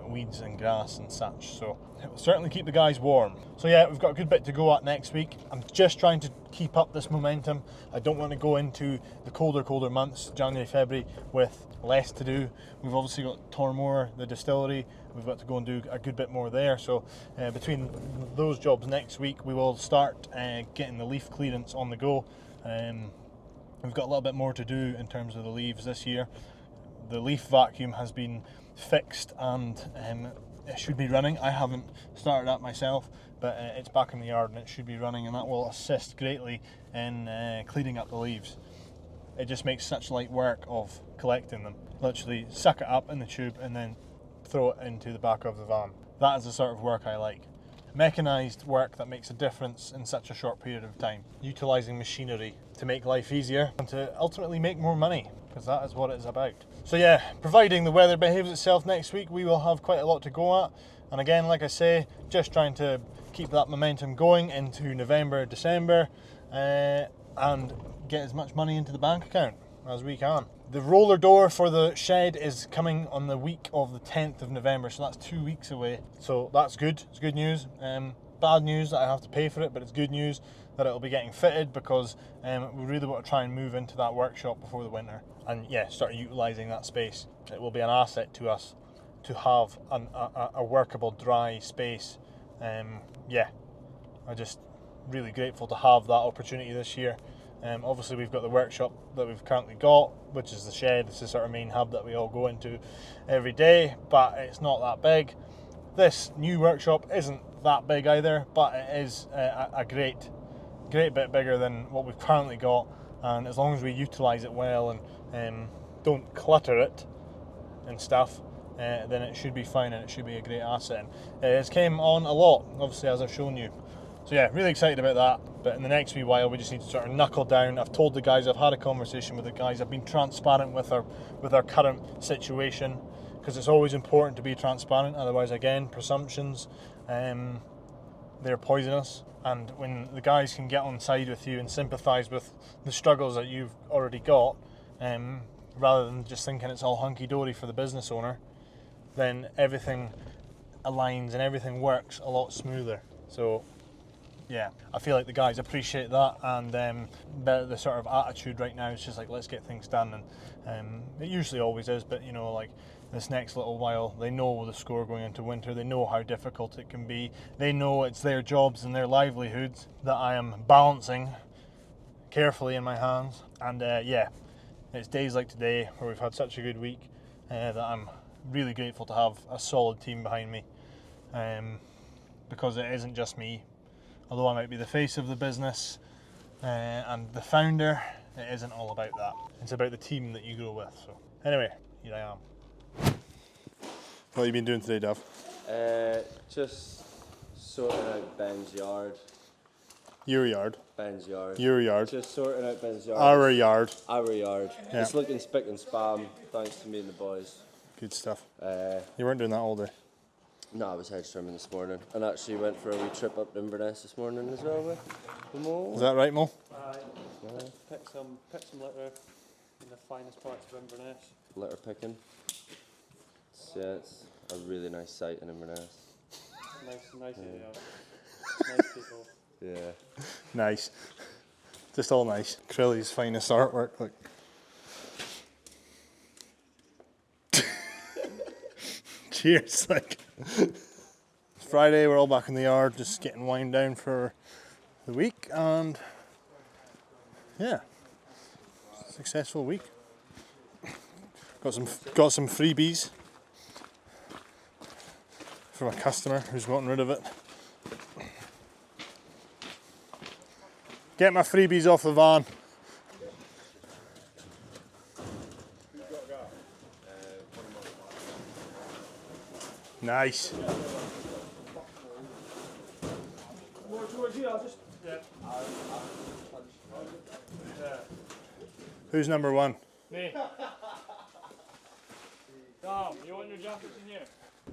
weeds and grass and such. So it will certainly keep the guys warm. So yeah, we've got a good bit to go at next week. I'm just trying to keep up this momentum. I don't want to go into the colder months, January, February, with less to do. We've obviously got Tormore, the distillery. We've got to go and do a good bit more there. So between those jobs next week, we will start getting the leaf clearance on the go. We've got a little bit more to do in terms of the leaves this year. The leaf vacuum has been fixed and it should be running. I haven't started that myself, but it's back in the yard and it should be running, and that will assist greatly in cleaning up the leaves. It just makes such light work of collecting them. Literally suck it up in the tube and then throw it into the back of the van. That is the sort of work I like. Mechanised work that makes a difference in such a short period of time. Utilising machinery to make life easier and to ultimately make more money, because that is what it's about. So yeah, providing the weather behaves itself next week, we will have quite a lot to go at. And again, like I say, just trying to keep that momentum going into November, December, and get as much money into the bank account as we can. The roller door for the shed is coming on the week of the 10th of November, so that's 2 weeks away. So that's good, it's good news. Bad news that I have to pay for it, but it's good news that it'll be getting fitted, because we really want to try and move into that workshop before the winter and yeah, start utilising that space. It will be an asset to us to have a workable dry space. Yeah, I'm just really grateful to have that opportunity this year. Obviously we've got the workshop that we've currently got, which is the shed. It's the sort of main hub that we all go into every day, but it's not that big. This new workshop isn't that big either, but it is a great bit bigger than what we've currently got, and as long as we utilise it well and don't clutter it and stuff, then it should be fine and it should be a great asset. And it's came on a lot, obviously, as I've shown you. So yeah, really excited about that. But in the next wee while, we just need to sort of knuckle down. I've told the guys, I've had a conversation with the guys, I've been transparent with our current situation, because it's always important to be transparent. Otherwise, again, presumptions, they're poisonous. And when the guys can get on side with you and sympathise with the struggles that you've already got, rather than just thinking it's all hunky-dory for the business owner, then everything aligns and everything works a lot smoother. So yeah, I feel like the guys appreciate that, and the sort of attitude right now is just like, let's get things done, and it usually always is, but you know, like this next little while, they know the score going into winter, they know how difficult it can be, they know it's their jobs and their livelihoods that I am balancing carefully in my hands. And yeah, it's days like today where we've had such a good week that I'm really grateful to have a solid team behind me, because it isn't just me. Although I might be the face of the business and the founder, it isn't all about that. It's about the team that you grow with. So anyway, here I am. What have you been doing today, Dav? Just sorting out Ben's yard. Your yard. Ben's yard. Your yard. Just sorting out Ben's yard. Our yard. Our yard. Yeah. It's looking spick and spam, thanks to me and the boys. Good stuff. You weren't doing that all day? No, I was hedge trimming this morning, and actually went for a wee trip up to Inverness this morning as well with Mo. Is that right, Mo? Pick some litter in the finest parts of Inverness. Litter picking. It's a really nice site in Inverness. Nice nice people. Yeah. Nice. Just all nice. Crilly's finest artwork. Look. Cheers. Like, it's Friday, we're all back in the yard, just getting wind down for the week, and yeah, successful week. Got some freebies from a customer who's gotten rid of it. Get my freebies off the van. Nice. More towards you, I'll just. Yeah. Who's number one? Me. Tom, you want your jackets in here?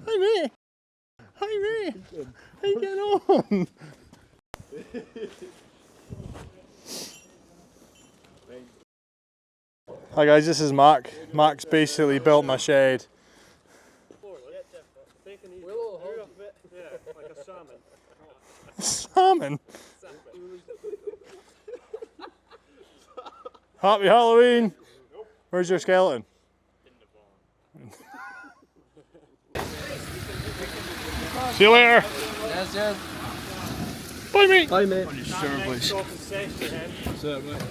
Hi Ray. Hi Ray. How you getting on? Hi guys, this is Mark. Mark's basically built my shed. Yeah, like a salmon. Salmon? Happy Halloween! Where's your skeleton? See you later! Yes, yes. Bye mate! Bye, mate. On your service. Next off the session, What's that, mate?